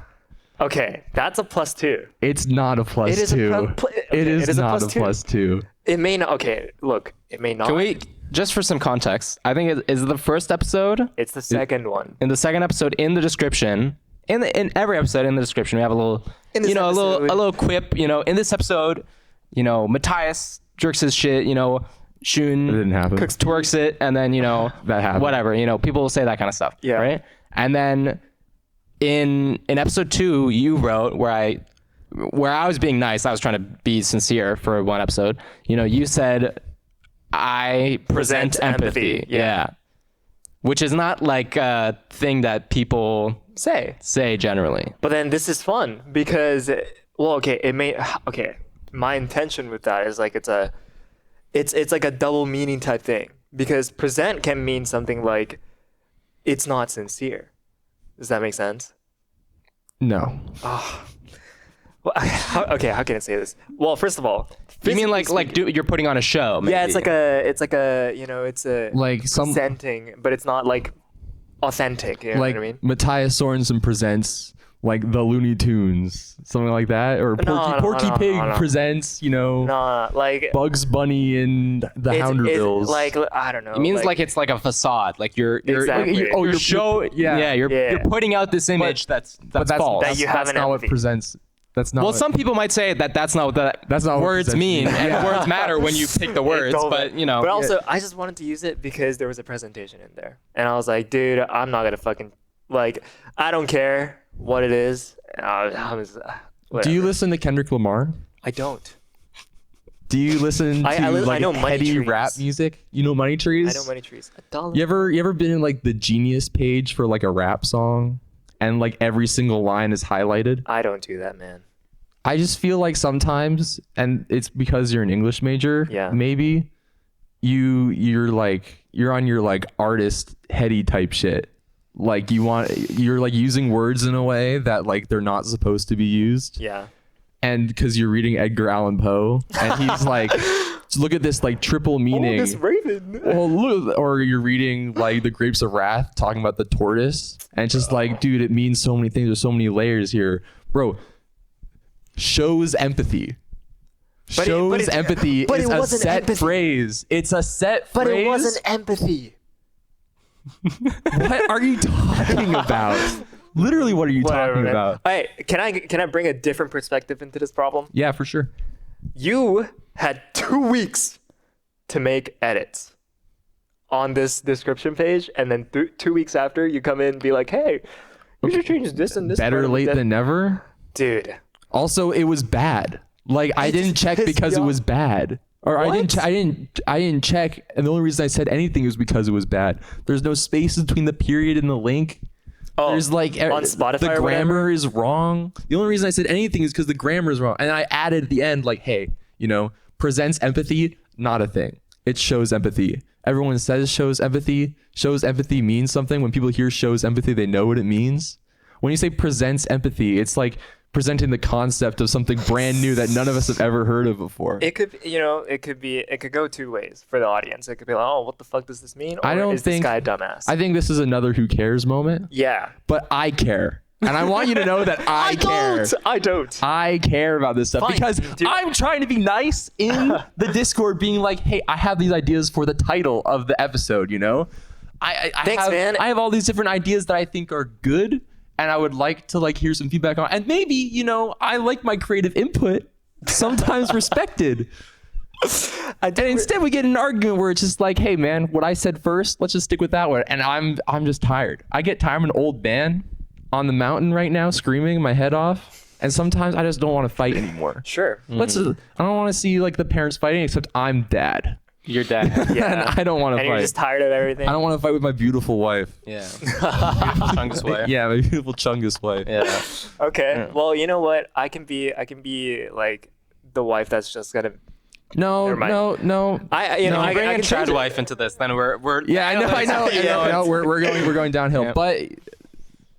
Okay, that's a +2. It's not a plus It is a 2. okay, it is a not +2. a plus 2. It may not. Okay, look, it may not. Can we just for some context? I think it is the first episode. It's the second one. In the second episode, in the description, in every episode in the description, we have a little, In this a episode. little quip. In this episode, Mattias jerks his shit. Shun It didn't happen. twerks it, and then That happened. whatever. People will say that kind of stuff. Yeah. Right. And then in episode 2, you wrote where I was being nice. I was trying to be sincere for one episode. You said I present empathy. Yeah. Which is not like a thing that people say generally. But then this is fun because, my intention with that is like it's like a double meaning type thing because present can mean something like it's not sincere. Does that make sense? No. Well, how can I say this? Well, first of all, You mean physically you're putting on a show? yeah, maybe. it's a Like some presenting, but it's not like authentic. You know like what I mean? Matthias Sorensen presents like the Looney Tunes, something like that, or Porky Pig no. presents, Nah, like Bugs Bunny and the it's Hounderbills. like I don't know. It means like it's like a facade. Like you're Exactly. you're show. yeah. You're putting out this image that's but false. That you have that's an not what empathy. presents. That's not. Well, what- some people might say that's not what That's not what words presents mean, mean. and words matter when you pick the words. Totally. But But also, I just wanted to use it because there was a presentation in there, and I was like, dude, I'm not gonna fucking like. I don't care what it is. Do you listen to Kendrick Lamar? I don't. Do you listen to I know Money heady Trees. rap music? You know Money Trees? I know Money Trees. You ever been in like the Genius page for like a rap song, and like every single line is highlighted? I don't do that, man. I just feel like sometimes, and it's because you're an English major. Yeah. Maybe you're on your like artist heady type shit. Like you're like using words in a way that like they're not supposed to be used. Yeah. And because you're reading Edgar Allan Poe, and he's like, look at this like triple meaning. Oh, this raven. Well, look, or you're reading like The Grapes of Wrath, talking about the tortoise, and it's just like, dude, it means so many things. There's so many layers here, bro. Shows empathy. But Empathy but is it a wasn't set empathy. phrase. It's a set But phrase. it wasn't empathy. What are you talking about? Literally, what are you talking man. about? Hey, can I bring a different perspective into this problem? Yeah, for sure. You had 2 weeks to make edits on this description page, and then 2 weeks after, you come in and be like, "Hey, you should change this and this." Better late than never. dude. Also, it was bad. Like I didn't check pissed because me it off. was bad. Or I didn't check, and the only reason I said anything was because it was bad. There's no space between the period and the link. Oh, There's like on Spotify the or whatever? grammar is wrong. The only reason I said anything is because the grammar is wrong, and I added at the end like, hey, presents empathy, not a thing. It shows empathy. Everyone says shows empathy. Shows empathy means something. When people hear shows empathy, they know what it means. When you say presents empathy, it's like presenting the concept of something brand new that none of us have ever heard of before. It could, it could go two ways for the audience. It could be like, oh, what the fuck does this mean? Or I don't is think this guy a dumbass? I think this is another who cares moment, yeah. but I care. And I want you to know that I care. I don't. I care about this stuff Fine, because dude. I'm trying to be nice in the Discord, being like, hey, I have these ideas for the title of the episode, I Thanks, have, man. I have all these different ideas that I think are good, and I would like to hear some feedback on. And maybe, I like my creative input, sometimes respected. And instead we get in an argument where it's just like, hey man, what I said first, let's just stick with that one. And I'm just tired. I get tired. I'm an old man on the mountain right now, screaming my head off. And sometimes I just don't want to fight anymore. Sure. I don't want to see the parents fighting, except I'm dad. Your dad. Yeah. And I don't want to And you're fight. just tired of everything. I don't want to fight with my beautiful wife. Yeah. Chungus way. Yeah, my beautiful Chungus wife. Yeah. Okay. Well, you know what? I can be like the wife that's just gonna. No. Never mind. No. I Bring can a change trad it. wife into this, then we're. Yeah, I know. Yeah. No, we're going downhill. Yeah. But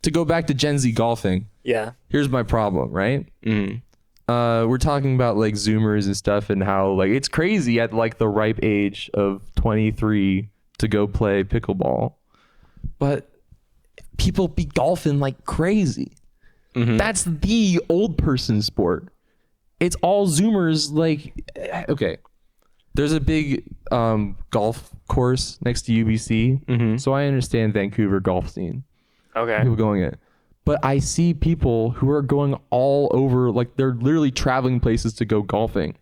to go back to Gen Z golfing, Yeah. here's my problem, right? We're talking about Zoomers and stuff, and how it's crazy at the ripe age of 23 to go play pickleball, but people be golfing like crazy. That's the old person sport. It's all Zoomers. Okay, there's a big golf course next to UBC, so I understand Vancouver golf scene. Okay. People going in. But I see people who are going all over, they're literally traveling places to go golfing.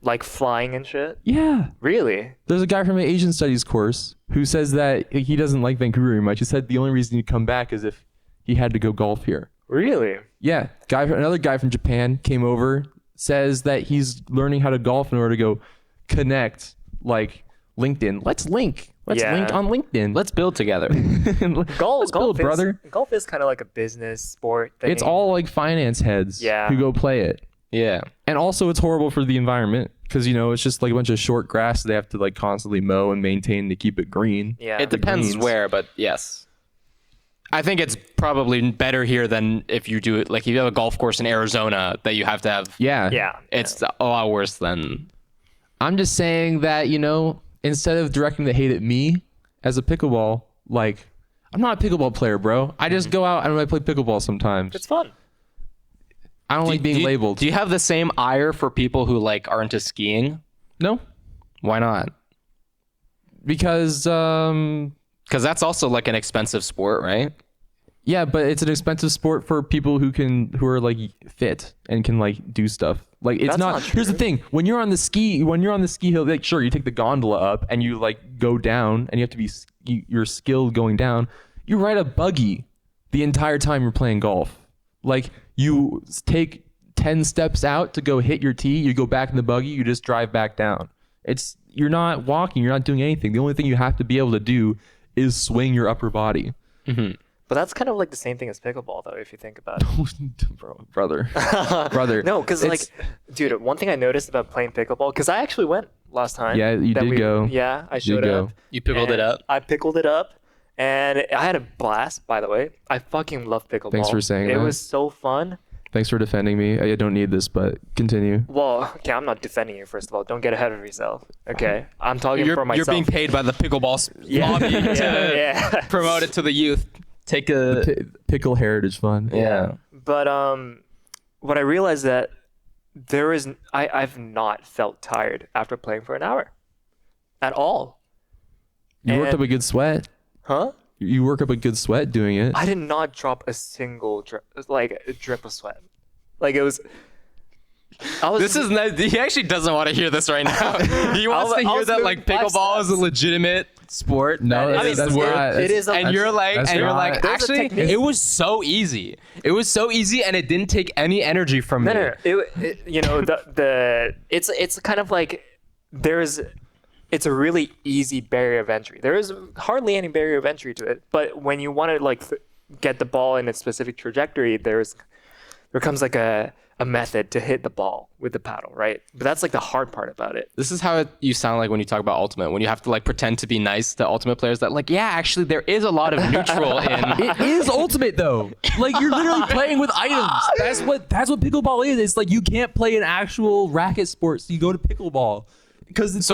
Like flying and shit. Yeah. Really? There's a guy from an Asian studies course who says that he doesn't like Vancouver very much. He said the only reason he'd come back is if he had to go golf here. Really? Yeah. Another guy from Japan came over, says that he's learning how to golf in order to go connect, LinkedIn. Let's link. Let's Yeah. link on LinkedIn. Let's build together. Let's build, brother. Golf is kind of like a business sport thing. It's all finance heads who go play it. Yeah. And also it's horrible for the environment because, it's just a bunch of short grass they have to constantly mow and maintain to keep it green. Yeah. It depends greens. where, but yes. I think it's probably better here than if you do it. If you have a golf course in Arizona that you have to have. Yeah. Yeah. It's a lot worse than. I'm just saying that, instead of directing the hate at me as a pickleball, I'm not a pickleball player, bro. I just go out and I play pickleball sometimes. It's fun. I don't like being labeled. Do you have the same ire for people who are into skiing? No, Why not? because Because that's also an expensive sport, right? yeah, but it's an expensive sport for people who are fit and can do stuff. It's That's not Here's the true. thing: when you're on the ski hill, sure, you take the gondola up and you go down, and you have to be you're skilled going down. You ride a buggy the entire time you're playing golf. Like you take 10 steps out to go hit your tee, you go back in the buggy, you just drive back down. You're not walking, you're not doing anything. The only thing you have to be able to do is swing your upper body. But that's kind of like the same thing as pickleball, though, if you think about it. brother. No, because like, dude, one thing I noticed about playing pickleball, because I actually went last time. Yeah, you that did go. Yeah, I You did showed go. up. You pickled it and up? I pickled it up, and I had a blast. By the way, I fucking love pickleball. Thanks for saying it that. was so fun. Thanks for defending me. I don't need this, but continue. Well, okay, I'm not defending you. First of all, don't get ahead of yourself. Okay, I'm talking for myself. You're being paid by the pickleball Yeah. lobby to yeah. promote it to the youth. Take a Pickle heritage fund. yeah. But what I realized that I've not felt tired after playing for an hour, at all. You worked And- up a good sweat. Huh? You work up a good sweat doing it. I did not drop a single drip of sweat. Like it was. This is not, he actually doesn't want to hear this right now. He wants to I hear was that doing like 5 pickleball is a steps. legitimate sport. No, that I mean, is that's the word. not. it is a- And you're like, that's not- There's a actually, technique. it was so easy. It was so easy, and it didn't take any energy from me. No. You know it's kind of like it's a really easy barrier of entry. There is hardly any barrier of entry to it, but when you want to like get the ball in a specific trajectory, there comes like a method to hit the ball with the paddle, right? But that's like the hard part about it. This is how you sound like when you talk about Ultimate, when you have to like pretend to be nice to Ultimate players that like, yeah, actually there is a lot of neutral in. It is ultimate though. Like you're literally playing with items. That's what pickleball is. It's like you can't play an actual racket sport, so you go to pickleball. Because that's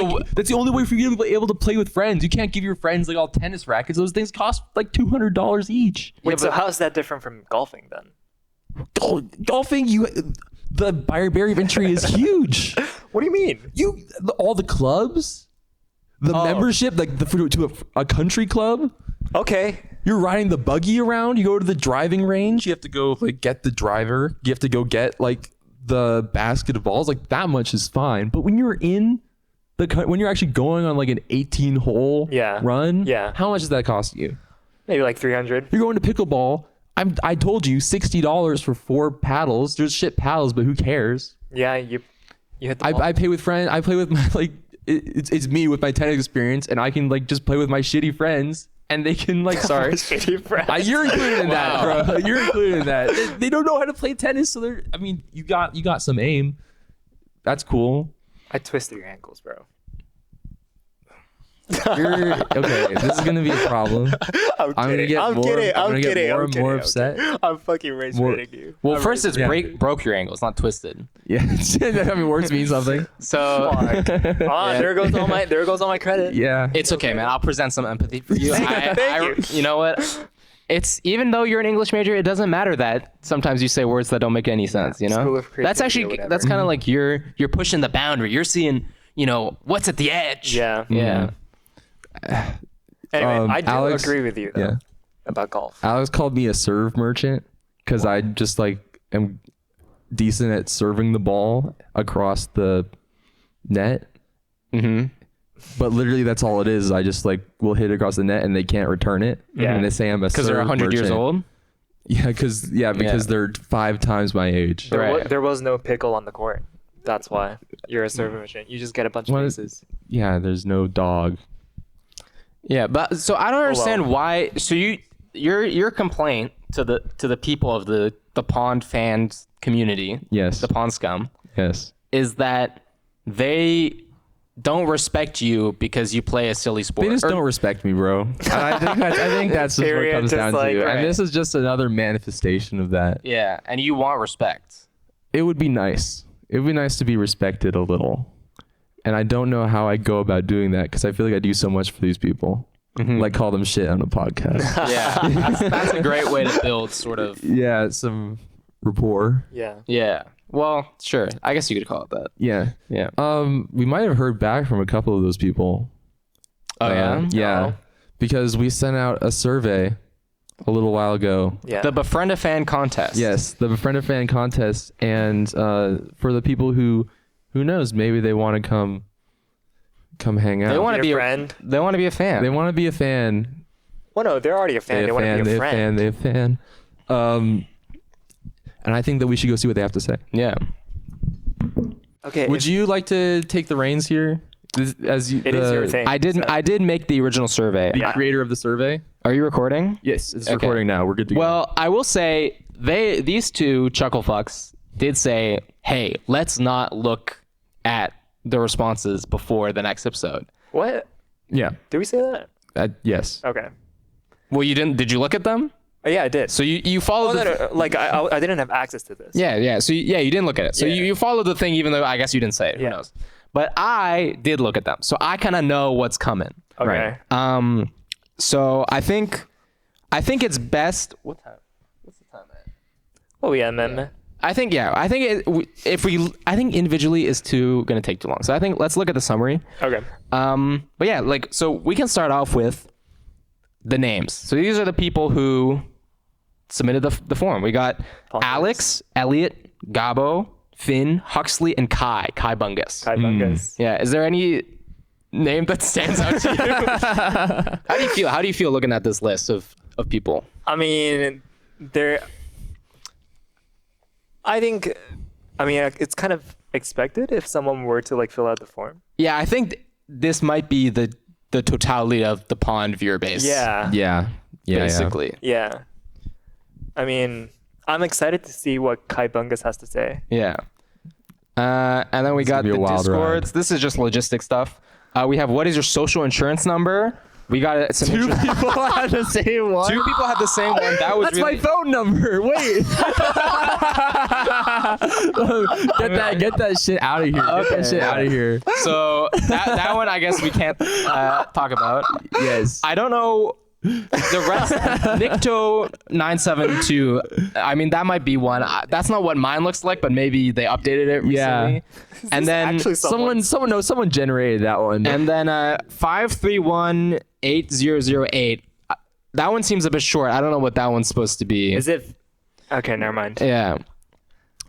the only way for you to be able to play with friends. You can't give your friends like all tennis rackets. Those things cost like $200 each. Wait, so how is that different from golfing then? Golfing, the barrier of entry is huge. What do you mean? All the clubs, the membership, like to a country club. Okay. You're riding the buggy around. You go to the driving range. You have to go like get the driver. You have to go get like the basket of balls. Like that much is fine. But when you're when you're actually going on like an 18-hole run, how much does that cost you? Maybe like 300. You're going to pickleball. I told you $60 for 4 paddles. There's shit paddles, but who cares? Yeah, you hit the ball. I pay with friends. I play with my like it's me with my tennis experience, and I can like just play with my shitty friends, and they can like sorry. Shitty friends. You're included in that, bro. You're included in that. They don't know how to play tennis, so they're. I mean, you got some aim. That's cool. I twisted your ankles, bro. Okay. This is gonna be a problem. I'm gonna kidding. get I'm more. kidding. I'm I'm gonna kidding. get more I'm and kidding. more I'm upset. kidding. I'm fucking race baiting you. Well, I'm first it's Yeah. broke your ankle. It's not twisted. Yeah. I mean, words mean something. So there goes all my credit. Yeah. it's okay, man. I'll present some empathy for you. Thank you. You know what? It's even though you're an English major, it doesn't matter that sometimes you say words that don't make any sense. You School know, of Creativity that's or actually whatever. that's kind of like you're pushing the boundary. You're seeing, what's at the edge. Yeah. Yeah. Anyway, I do Alex- agree with you though, yeah. about golf. Alex called me a serve merchant because I just like am decent at serving the ball across the net. Mm-hmm. But literally, that's all it is. I just like will hit it across the net and they can't return it. Yeah. And they say I'm a Because they're serve 100 years merchant. old. Yeah, because they're 5 times my age. Right. There was no pickle on the court. That's why you're a server machine. You just get a bunch of What? aces. Yeah, there's no dog. Yeah, but so I don't understand why. So your complaint to the people of the pond fans community, Yes. the pond scum, Yes. is that they don't respect you because you play a silly sport. They just don't respect me, bro. I think that's just what it Period, comes just down like, to. right. And this is just another manifestation of that. Yeah, and you want respect. It would be nice. It would be nice to be respected a little. And I don't know how I go about doing that because I feel like I do so much for these people. Like call them shit on a podcast. Yeah, that's a great way to build sort of. Yeah, some rapport. Yeah. Yeah. Well, sure. I guess you could call it that. Yeah. Yeah. We might have heard back from a couple of those people. Oh yeah. Yeah. Oh. Because we sent out a survey a little while ago. Yeah. The Befriend a Fan contest. Yes, the Befriend a Fan contest, and for the people who knows, maybe they want to come hang out. They want to Be be a friend. They want to be a fan. They want to be a fan. Well, no, they're already a fan. They want to be a friend. They a fan. and I think that we should go see what they have to say. Yeah. Okay. Would you like to take the reins here? As you, It is your thing. I didn't. so- I did make the original survey. Yeah. creator of the survey? Are you recording? Yes, it's Okay. recording now. We're good to go. Well, I will say these two chuckle fucks did say, "Hey, let's not look at the responses before the next episode." What? yeah. Did we say that? Yes. Okay. Well, you didn't. Did you look at them? Oh, yeah, I did. So you followed Oh, the. no, like I didn't have access to this. Yeah. So you didn't look at it. So Yeah. you followed the thing, even though I guess you didn't say it. Who Yeah. knows? But I did look at them, so I kind of know what's coming. Okay. Right. So I think it's best. What time? What's the time at? Oh yeah, man. I think I think individually is gonna take too long. So I think let's look at the summary. Okay. But yeah, so we can start off with the names. So these are the people who submitted the form. We got Alex, Elliot, Gabo, Finn, Huxley, and Kai Bungus. Kai Bungus. Yeah. Is there any name that stands out to you? How do you feel? How do you feel looking at this list of people? I mean, I think it's kind of expected if someone were to like fill out the form. Yeah, I think this might be the totality of the pond viewer base. Yeah. Yeah. Basically. Yeah. I mean, I'm excited to see what Kai Bungus has to say. Yeah. And then we got gonna the be a wild Discords. ride. This is just logistic stuff. We have what is your social insurance number? We got some Two people had the same one. Two people had the same one. That was That's really, my phone number. Wait. Get that shit out of here. Get that shit out of here. So that one I guess we can't talk about. Yes. I don't know the rest. Nicto 972. I mean that might be one. That's not what mine looks like, but maybe they updated it recently. Yeah. And then actually Someone generated that one. and then 5318008. That one seems a bit short. I don't know what that one's supposed to be. Is it? Okay, never mind. Yeah.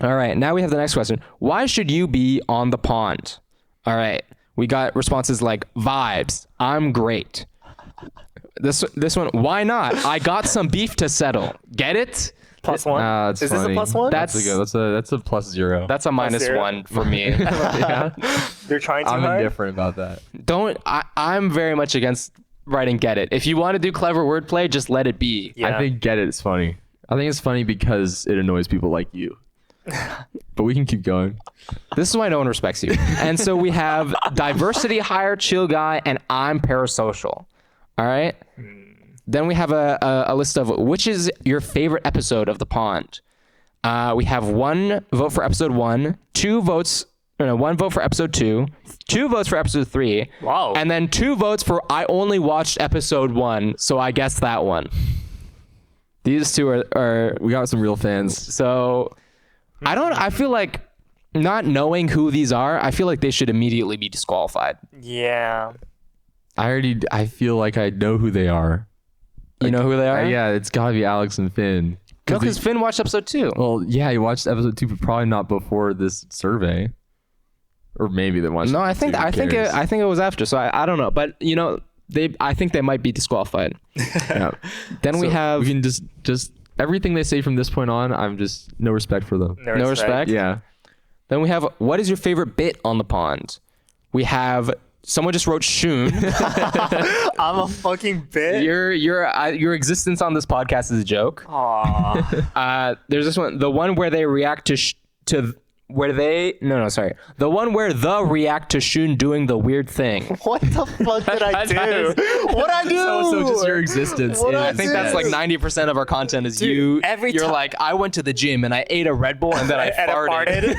All right. Now we have the next question. Why should you be on the pond? All right. We got responses like vibes. I'm great. This one. Why not? I got some beef to settle. Get it? Plus one. That's Is this a funny. plus one? That's- That's a plus zero. That's a minus zero. one for me. yeah. They're trying too I'm hard. indifferent about that. I'm very much against writing get it. If you want to do clever wordplay, just let it be. Yeah. I think get it is funny. I think it's funny because it annoys people like you. But we can keep going. This is why no one respects you. And so we have diversity hire, chill guy, and I'm parasocial. All right. Then we have a list of which is your favorite episode of The Pond. We have 1 vote for episode 1, 1 vote for episode 2, 2 votes for episode 3. Wow. And then 2 votes for I only watched episode 1, so I guess that one. These two are We got some real fans. so I feel like not knowing who these are, I feel like they should immediately be disqualified. Yeah. I feel like I know who they are. You know who they are? Yeah, it's gotta be Alex and Finn. No, because Finn watched episode 2. Well, yeah, he watched episode 2, but probably not before this survey. Or maybe they watched. No, I episode think 2, who cares? I think it was after. So I don't know, but I think they might be disqualified. Yeah. Then we So have we can just everything they say from this point on. I'm just no respect for them. no respect. Yeah. Then we have what is your favorite bit on the pond? We have someone just wrote Shun. I'm a fucking bitch. Your existence on this podcast is a joke. Aw. There's this one, the one where they react to where they the one where the react to Shun doing the weird thing. What the fuck did I do? What I do? So just your existence. What is, I I think that's like 90% of our content is Dude, every you're ti- like, I went to the gym and I ate a Red Bull and then I and farted.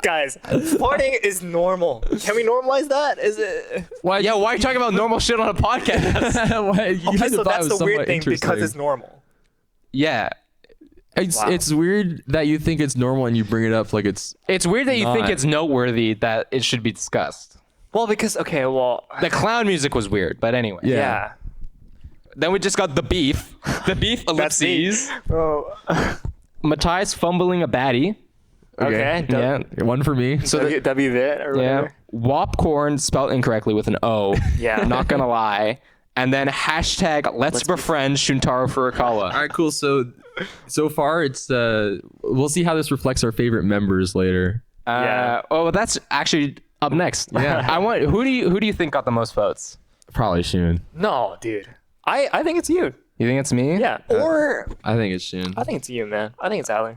Guys, farting is normal. Can we normalize that? Is it? why? Yeah, why are you talking about normal shit on a podcast? Why, you Okay, guys so thought it that's was the weird somewhat thing because interesting. it's normal. Yeah. Wow. It's weird that you think it's normal and you bring it up like it's It's weird that you think Not. it's noteworthy that it should be discussed. Well, because The clown music was weird, but anyway. yeah. Then we just got the beef. The beef That's me. ellipses. Oh. Matthias fumbling a baddie. Okay. Yeah. one for me. So the, W bit or yeah. whatever. Wopcorn spelled incorrectly with an O. Yeah. Not gonna lie. and then hashtag let's befriend Shuntaro Furukawa. All right, cool. So far, it's we'll see how this reflects our favorite members later. Oh, that's actually up next. Yeah. I want who do you think got the most votes? Probably Shun. No, dude. I think it's you. You think it's me? Yeah. Or I think it's Shun. I think it's you, man. I think it's Allie.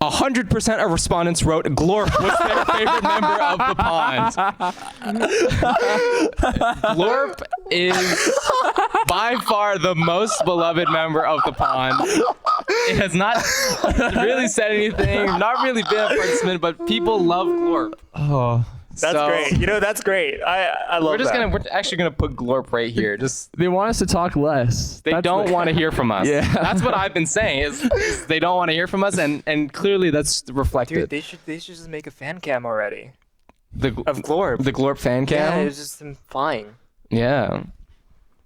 100% of respondents wrote Glorp was their favorite member of the pond. Glorp is by far the most beloved member of the pond. It has not really said anything, not really been a participant, but people love Glorp. Oh, That's great. You know, that's great. I love that. We're actually gonna put Glorp right here. Just they want us to talk less. they don't want to hear from us. Yeah. That's what I've been saying. Is they don't want to hear from us, and clearly that's reflected. Dude, they should just make a fan cam already The of Glorp. the Glorp fan Yeah, cam. it's just him flying. Yeah.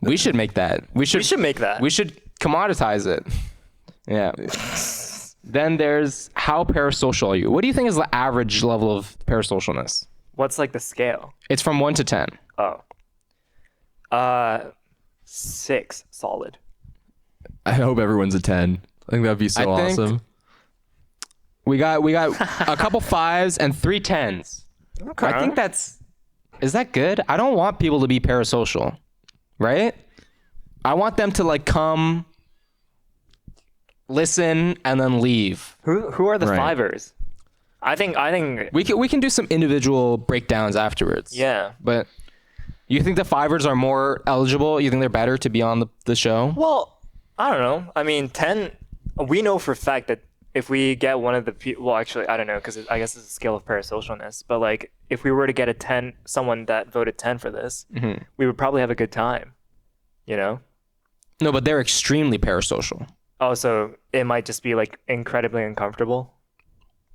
We should make that. We should make that. We should commoditize it. Yeah. Then there's how parasocial are you? What do you think is the average level of parasocialness? What's like the scale? It's from 1 to 10. Oh. 6 solid. I hope everyone's a 10. I think that'd be so I think- awesome. We got a couple 5s and 3 10s. Okay. I think is that good? I don't want people to be parasocial, right? I want them to like come, listen, and then leave. Who are the Right. fivers? I think We can do some individual breakdowns afterwards. yeah. But you think the fivers are more eligible? You think they're better to be on the show? Well, I don't know. I mean, 10. We know for a fact that if we get one of the well, actually, I don't know because I guess it's a scale of parasocialness. But like, if we were to get a 10, someone that voted 10 for this, we would probably have a good time. You know. No, but they're extremely parasocial. Oh, so it might just be like incredibly uncomfortable.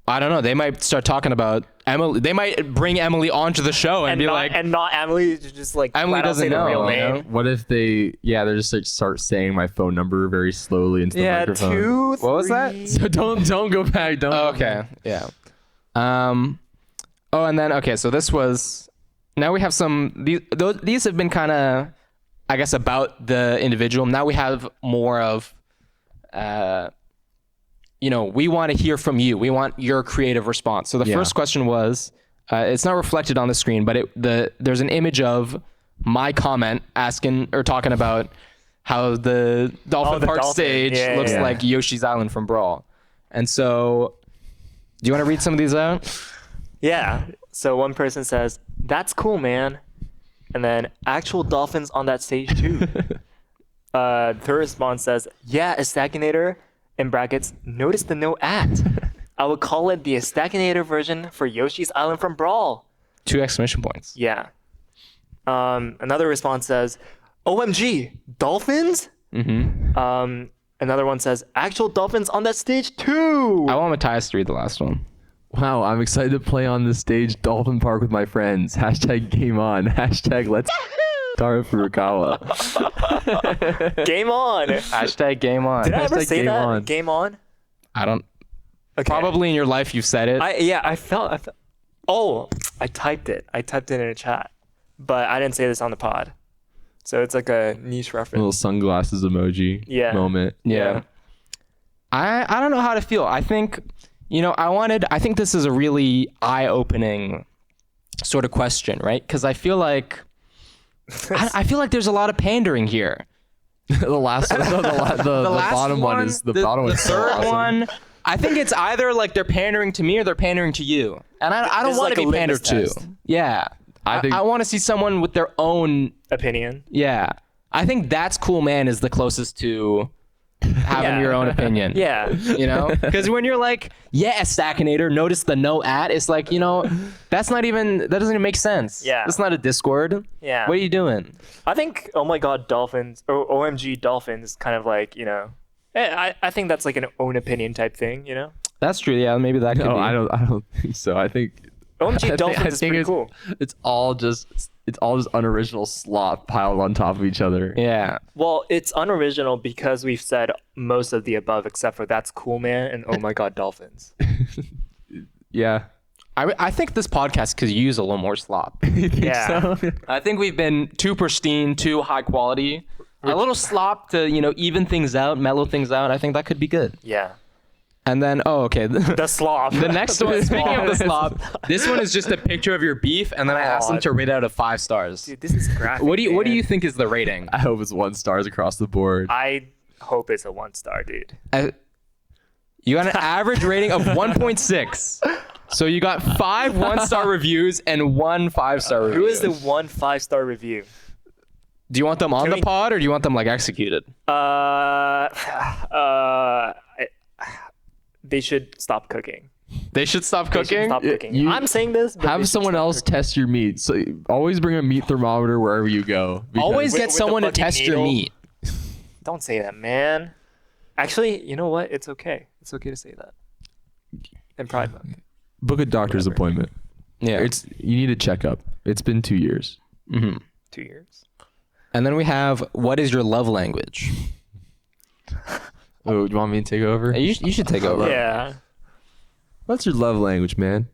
I don't know. They might start talking about Emily. They might bring Emily onto the show and be not, like, and not Emily, just like Emily flat out doesn't say the know, real you name. know? What if they just like start saying my phone number very slowly into the Yeah, microphone? 2. What was that? 3. So don't go back. Don't. oh, okay, yeah. Oh, and then okay. So this was. Now we have some. These have been kind of, I guess, about the individual. Now we have more of. We want to hear from you. We want your creative response. So the first question was, it's not reflected on the screen, but there's an image of my comment asking or talking about how the Dolphin the Park dolphin. stage Yeah, looks yeah. like Yoshi's Island from Brawl. And so, do you want to read some of these out? Yeah. So one person says, "That's cool, man," and then actual dolphins on that stage too. Third response says, "Yeah, Estacinator." In brackets, notice the no at. I would call it the Estacinator version for Yoshi's Island from Brawl. 2 exclamation points. Yeah. Another response says, "OMG, dolphins?" Another one says, "Actual dolphins on that stage too." I want Mattias to read the last one. Wow, I'm excited to play on the stage Dolphin Park with my friends. Hashtag game on. Hashtag let's Taro Furukawa. Game on. Hashtag game on. Did I ever Hashtag say game that? on. Game on? I don't. Okay. Probably in your life you've said it. I felt. Oh, I typed it. I typed it in a chat, but I didn't say this on the pod. So it's like a niche reference. Little sunglasses emoji Yeah. moment. Yeah. I don't know how to feel. I think, I think this is a really eye-opening sort of question, right? Because I feel like I feel like there's a lot of pandering here. The last one, the last bottom one is the bottom the one's so third awesome. one. I think it's either like they're pandering to me or they're pandering to you, and I don't This is want like to a be pandered litmus to. test. Yeah, I think- I want to see someone with their own. Opinion. Yeah, I think that's cool. Man is the closest to having Yeah. your own opinion. Yeah. Because when you're like, yeah, Stackinator, notice the no at. It's like, that doesn't even make sense. Yeah. It's not a Discord. Yeah. What are you doing? I think, oh my god, dolphins, or OMG dolphins, is kind of like, I think that's like an own opinion type thing, That's true. Yeah, maybe that could No, be. I don't think so. I think OMG I dolphins is think pretty it's, cool. It's all just unoriginal slop piled on top of each other. Yeah. Well, it's unoriginal because we've said most of the above except for that's cool, man, and oh my god, dolphins. Yeah. I think this podcast could use a little more slop. Yeah. I think we've been too pristine, too high quality. A little slop to, even things out, mellow things out. I think that could be good. Yeah. And then, The slop. the next one, speaking of the slop, this one is just a picture of your beef, and then I asked them to rate out of 5 stars. Dude, this is graphic. What do you man. think is the rating? I hope it's 1 stars across the board. I hope it's a 1-star, dude. You got an average rating of 1.6. So you got 5 1-star reviews and 1 5-star review. Who is the 1 5-star review? Do you want them on Can the we- pod or do you want them like executed? They should stop cooking. They should stop They should cooking. stop cooking. you- I'm saying this. But they Have should someone stop else cooking. test your meat. So always bring a meat thermometer wherever you go. because- Always With get the someone to fucking test your needle. meat. Don't say that, man. Actually, you know what? It's okay. It's okay to say that. In Pride Month. book a doctor's appointment. Yeah. You need a checkup. It's been 2 years. 2 years. And then we have, what is your love language? Oh, do you want me to take over? You should take over. Yeah. What's your love language, man?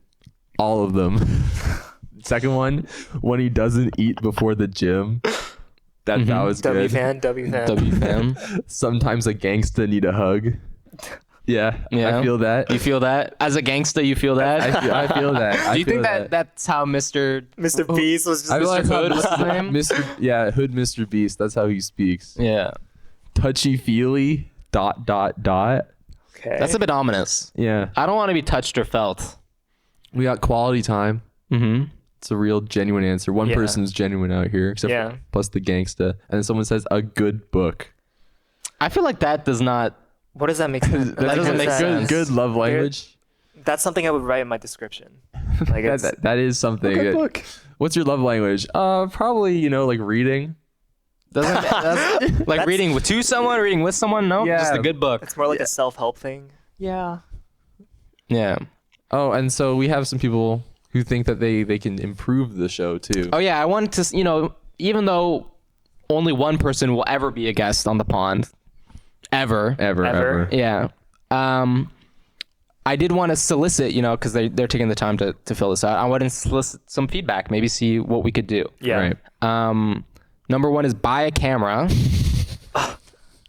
All of them. Second one, when he doesn't eat before the gym. That was W good. fan. W fan. W fam. Sometimes a gangsta need a hug. Yeah, Yeah. I feel that. You feel that? As a gangster, you feel that? I feel that. Do you think that that's how Mr. Mr. Beast was just I feel like Hood how was his name? Hood Mr. Beast. That's how he speaks. Yeah. Touchy feely. ... Okay. That's a bit ominous. Yeah, I don't want to be touched or felt. we got quality time. Mm-hmm. It's a real genuine answer. One Yeah. person's genuine out here, except Yeah. for plus the gangsta, and then someone says a good book. I feel like that does not. What does that make sense? That doesn't make sense. Good love language. That's something I would write in my description. Like it's That is something. good book. What's your love language? Probably like reading. Doesn't that's, like reading to someone, reading with someone? No, Yeah. just a good book. It's more like a self-help thing. Yeah. Yeah. Oh, and so we have some people who think that they can improve the show too. Oh yeah, I wanted to. Even though only one person will ever be a guest on the pond, ever. Ever. Yeah. I did want to solicit, because they're taking the time to fill this out. I wanted to solicit some feedback, maybe see what we could do. Yeah. Right. Number 1 is buy a camera.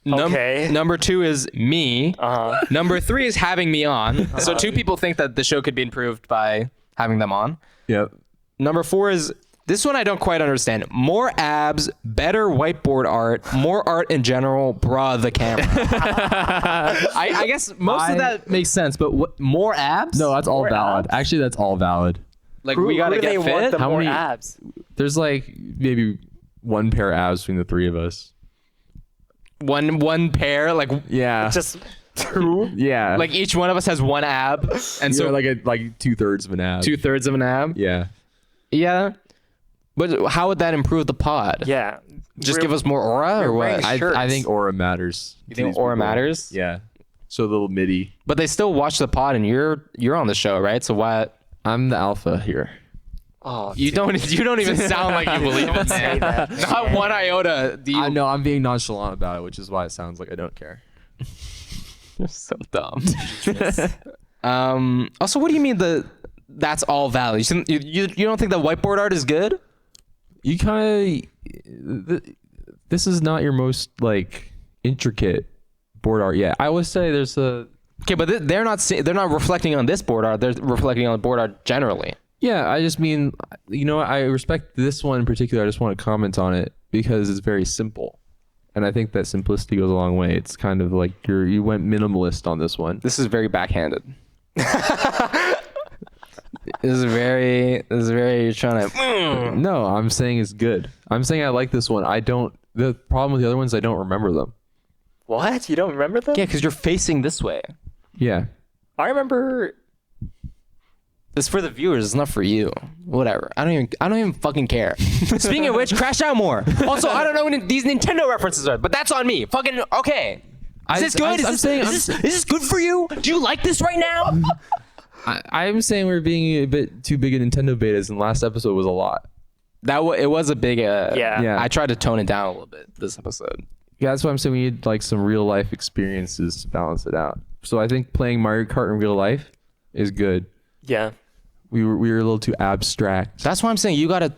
Okay. Number 2 is me. Uh-huh. Number 3 is having me on. So 2 people think that the show could be improved by having them on. Yep. Number 4 is this one I don't quite understand. More abs, better whiteboard art, more art in general, bruh, the camera. I guess most of that makes sense, but more abs? No, that's all More valid. abs? Actually, that's all valid. Like Who, we gotta who do they get want fit. the How more many- abs? There's like maybe 1 pair of abs between the 3 of us. One pair, like Yeah. Just 2? yeah. like each one of us has 1 ab, and so so like 2/3 of an ab. 2/3 of an ab. Yeah. Yeah, but how would that improve the pod? Yeah. Just give us more aura or wearing what? sh- I Shirts. think aura matters. You think aura matters? Yeah. So a little MIDI. But they still watch the pod, and you're on the show, right? So why? I'm the alpha here. Oh, You don't even sound like you believe it, say man. that. Not one iota. Do you? I know I'm being nonchalant about it, which is why it sounds like I don't care. You're so dumb. Also, what do you mean that's all valid? You don't think the whiteboard art is good? You kind of this is not your most like intricate board art yet. I would say there's a Okay, but they're not reflecting on this board art. They're reflecting on board art generally. yeah. I just mean I respect this one in particular. I just want to comment on it because it's very simple, and I think that simplicity goes a long way. It's kind of like you went minimalist on this one. This is very backhanded. This is very you're trying to. No, I'm saying it's good. I'm saying I like this one. The problem with the other ones, I don't remember them. What? You don't remember them? Yeah, because you're facing this way. Yeah. I remember. It's for the viewers. It's not for you. Whatever. I don't even fucking care. Speaking of which, crash out more. Also, I don't know what these Nintendo references are, but that's on me. Fucking okay. Is this good? Is this good for you? Do you like this right now? I'm saying we're being a bit too big at Nintendo betas, and last episode was a lot. It was a big. Yeah. I tried to tone it down a little bit this episode. Yeah, that's why I'm saying we need like some real life experiences to balance it out. So I think playing Mario Kart in real life is good. Yeah. We were a little too abstract. That's why I'm saying you gotta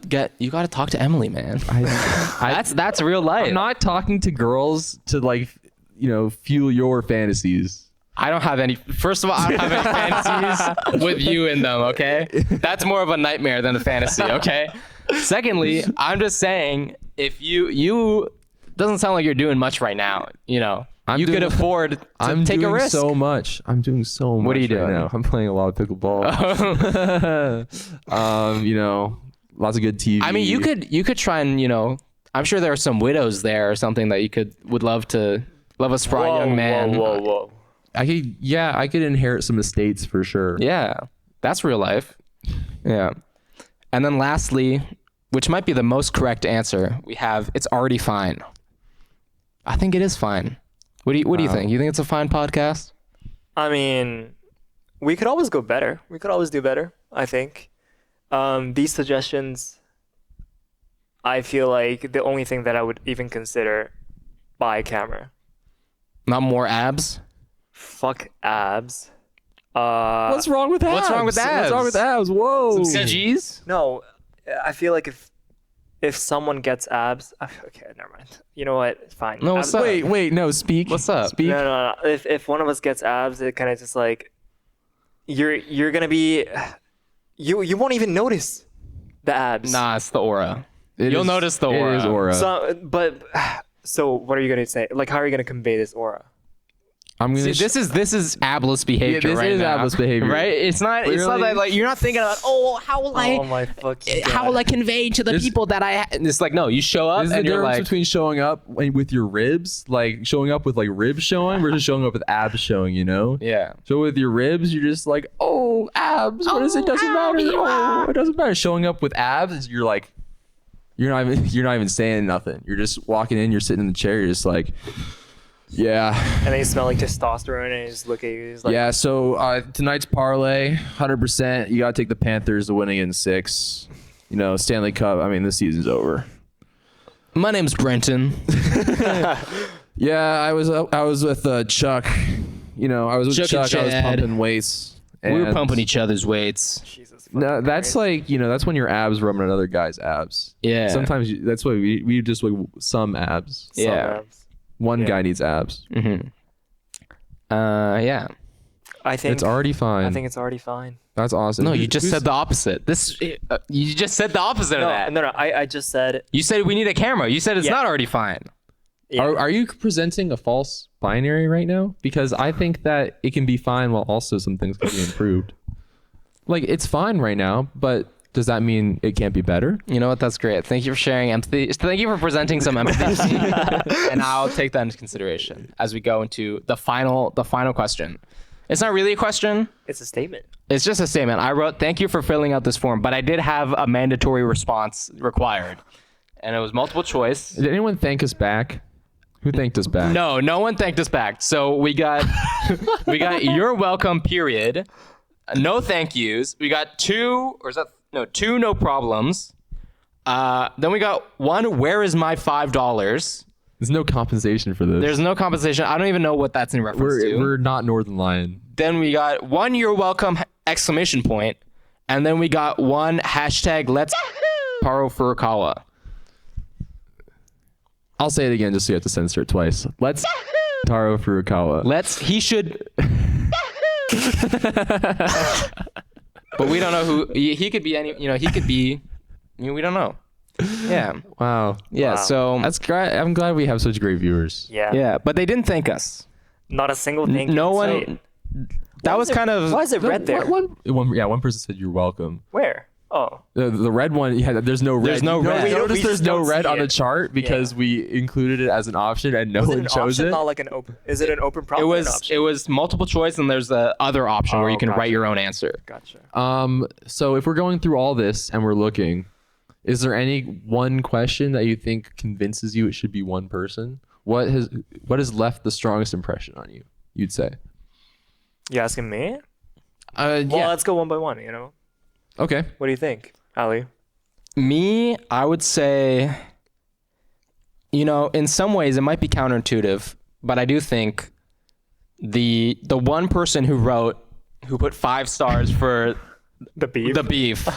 talk to Emily, man. That's real life. I'm not talking to girls to like, fuel your fantasies. I don't have any. First of all, I don't have any fantasies with you in them. Okay, that's more of a nightmare than a fantasy. Okay. Secondly, I'm just saying if you doesn't sound like you're doing much right now. You could afford to take a risk. I'm doing so much. What are you doing? right now? I'm playing a lot of pickleball. Lots of good TV. I mean, you could try and I'm sure there are some widows there or something that would love a spry young man. Whoa. I could inherit some estates for sure. Yeah, that's real life. Yeah. And then lastly, which might be the most correct answer, we have it's already fine. I think it is fine. What do you think? You think it's a fine podcast? I mean, we could always go better. We could always do better, I think. These suggestions, I feel like the only thing that I would even consider buy a camera. Not more abs? Fuck abs. What's wrong with abs? What's wrong with abs? What's wrong with abs? Whoa. Some CGs? No, I feel like if someone gets abs, okay, never mind. You know what? Fine. No, what's up? Wait, no, speak. What's up? Speak. No. If one of us gets abs, it kind of just like you're gonna be you won't even notice the abs. Nah, it's the aura. You'll notice the aura. It is aura. So what are you gonna say? Like, how are you gonna convey this aura? I'm gonna. See, this is abless behavior. this right is now, abless behavior. right? It's not that like you're not thinking about How will I? Oh my fucking How will I convey to the This- people that I? it's like no, you show up This is the and you're difference like between showing up with your ribs, like showing up with like ribs showing, versus showing up with abs showing. yeah. So with your ribs, you're just like, oh, abs. What is it? Doesn't matter. Oh, it doesn't matter. Showing up with abs is you're like, you're not even saying nothing. You're just walking in. You're sitting in the chair. You're just like, yeah. And they smell like testosterone, and they just look at you. He's like, Yeah, so tonight's parlay, 100%. You got to take the Panthers to winning in 6. Stanley Cup. I mean, this season's over. My name's Brenton. Yeah, I was with Chuck. I was with Chuck and Chuck. I was Chad. pumping weights. We were and- pumping each other's weights. Jesus. No, fucking that's Christ. like that's when your abs rubbing another guy's abs. Yeah. Sometimes that's why we just like some abs. Some Yeah. abs. One Yeah. guy needs abs. Mm-hmm. Yeah. I think It's already fine. I think it's already fine. That's awesome. No, you just said the opposite. You just said the opposite of that. No. I just said You said we need a camera. You said it's Yeah. not already fine. yeah. Are you presenting a false binary right now? Because I think that it can be fine while also some things can be improved. Like it's fine right now, but does that mean it can't be better? You know what? That's great. Thank you for sharing empathy. Thank you for presenting some empathy, and I'll take that into consideration as we go into the final question. It's not really a question. It's a statement. It's just a statement. I wrote, "Thank you for filling out this form," but I did have a mandatory response required, and it was multiple choice. Did anyone thank us back? Who thanked us back? No one thanked us back. So we got "You're welcome." Period. No thank yous. We got two no problems. Then we got one, "Where is my $5?" There's no compensation for this. There's no compensation. I don't even know what that's in reference to. We're not Northern Lion. Then we got one, "You're welcome!" exclamation point. And then we got one hashtag "Let's Paro Furukawa." I'll say it again just so you have to censor it twice. Let's Taro Furukawa. He should. But we don't know who he could be. He could be. We don't know. Yeah. Wow. Yeah. Wow. So That's great. I'm glad we have such great viewers. Yeah. yeah, but they didn't thank us. Not a single thing. No in one. sight. That was kind of. Why is it red there? One person said you're welcome. Where? Oh. The red one, there's no red. There's no red. We We noticed there's just no don't red see on the it. chart because we included it as an option and no Is it one an chose option, it. not like an open? Is it an open It problem? or an was option? multiple choice, and there's the other option where Oh, you can gotcha. write your own answer. Gotcha. So if we're going through all this and we're looking, is there any one question that you think convinces you it should be one person? What has left the strongest impression on you? You'd say. You asking me? Yeah. Well, let's go one by one. Okay. What do you think, Ali? Me, I would say, in some ways it might be counterintuitive, but I do think the one person who put 5 stars for The beef. The beef.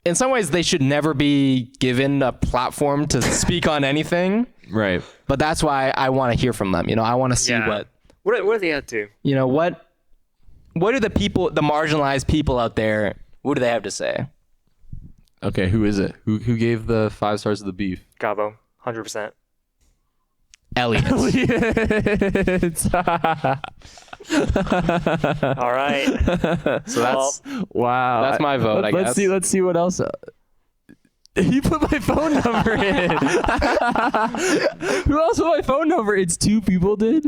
In some ways, they should never be given a platform to speak on anything. Right. But that's why I want to hear from them. I want to see What are they up to? what do the marginalized people out there, what do they have to say? Okay, who is it? Who gave the 5 stars of the beef? Gabo, 100%. Elliot. All right. So that's Wow. That's my vote, I guess. Let's see what else. You put my phone number in. Who else put my phone number? It's 2 people did.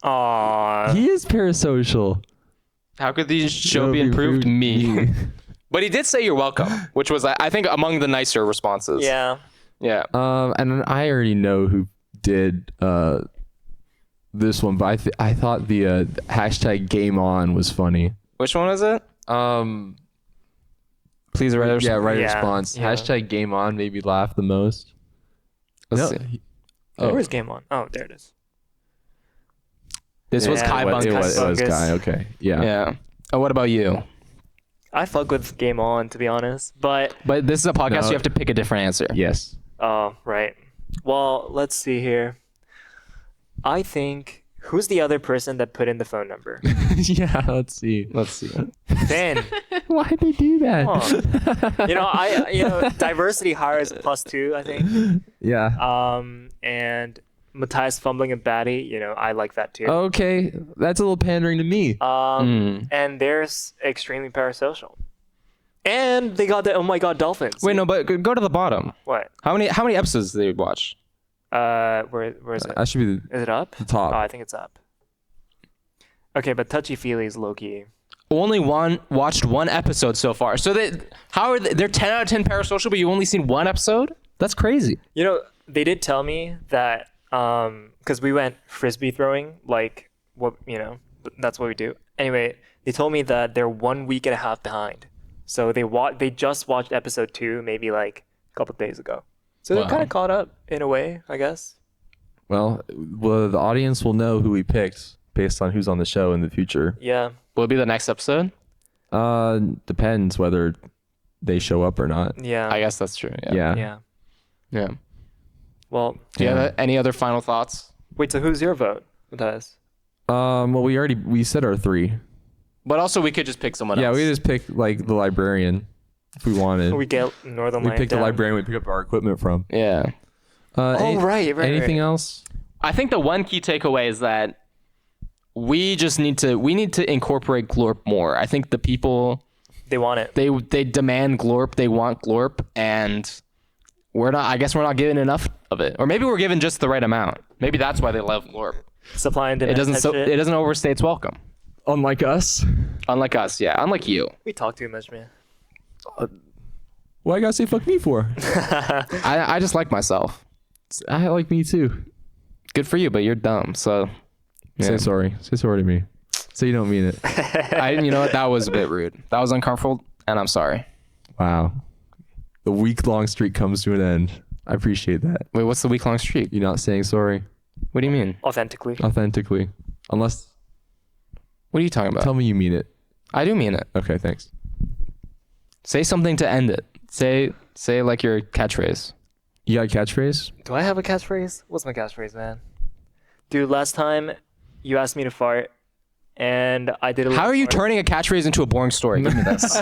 Aw. He is parasocial. How could the show be improved? Me. But he did say you're welcome, which was, I think, among the nicer responses. Yeah. Yeah. And I already know who did this one, but I thought the hashtag game on was funny. Which one was it? Please write a response. Yeah, write a Yeah, response. yeah. Hashtag game on made me laugh the most. Let's No, see. Where's game on? Oh, there it is. This was Yeah, Kai it was Bunkus. Kai. Okay, yeah. Yeah. Oh, what about you? I fuck with game on, to be honest. But, But this is a podcast. No. You have to pick a different answer. Yes. oh, right. Well, let's see here. I think, who's the other person that put in the phone number? Yeah. Let's see. Let's see. Finn. Why'd they do that? Oh. Diversity hires +2, I think. Yeah. And Mattias fumbling a baddie, I like that too. Okay, that's a little pandering to me. And there's extremely parasocial. And they got the oh my god dolphins. Wait, no, but go to the bottom. What? How many episodes did they watch? Where is it? That should be Is it up? the top. Oh, I think it's up. Okay, but touchy feely's low key. Only watched one episode so far. So they're 10 out of 10 parasocial, but you only seen one episode? That's crazy. They did tell me that because we went frisbee throwing, like that's what we do. Anyway, they told me that they're 1 week and a half behind. So they just watched episode 2 maybe like a couple of days ago. So they're Wow. kind of caught up in a way, I guess. Well, the audience will know who we picked based on who's on the show in the future. Yeah. Will it be the next episode? Depends whether they show up or not. Yeah. I guess that's true. Yeah. Yeah. Yeah. Well, Do you Yeah. have any other final thoughts? wait, so who's your vote, Mattias? Well, we said our 3. But also, we could just pick someone Yeah, else. we just picked like the librarian if we wanted. We get Northern We Light picked the down. librarian we pick up our equipment from. Yeah. Oh, right. Anything else? I think the one key takeaway is that we need to incorporate Glorp more. I think the people They want it. they demand Glorp, they want Glorp, and we're not giving enough of it. Or maybe we're giving just the right amount. Maybe that's why they love Glorp. Supply and It demand. it doesn't overstay its welcome. Unlike us. Unlike us, yeah. Unlike you. We talk too much, man. What I gotta say fuck me for? I just like myself. I like me too. Good for you, but you're dumb. So yeah. Say sorry. Say sorry to me. Say you don't mean it. You know what? That was a bit rude. That was uncomfortable, and I'm sorry. Wow. The week-long streak comes to an end. I appreciate that. Wait, what's the week-long streak? You're not saying sorry What do you mean? Authentically. authentically. Unless, What are you talking about? tell me you mean it. I do mean it. Okay, thanks. Say something to end it. Say like your catchphrase. You got a catchphrase? Do I have a catchphrase? What's my catchphrase, man? Dude, last time you asked me to fart, and I did a How are you fart. turning a catchphrase into a boring story? Give me this.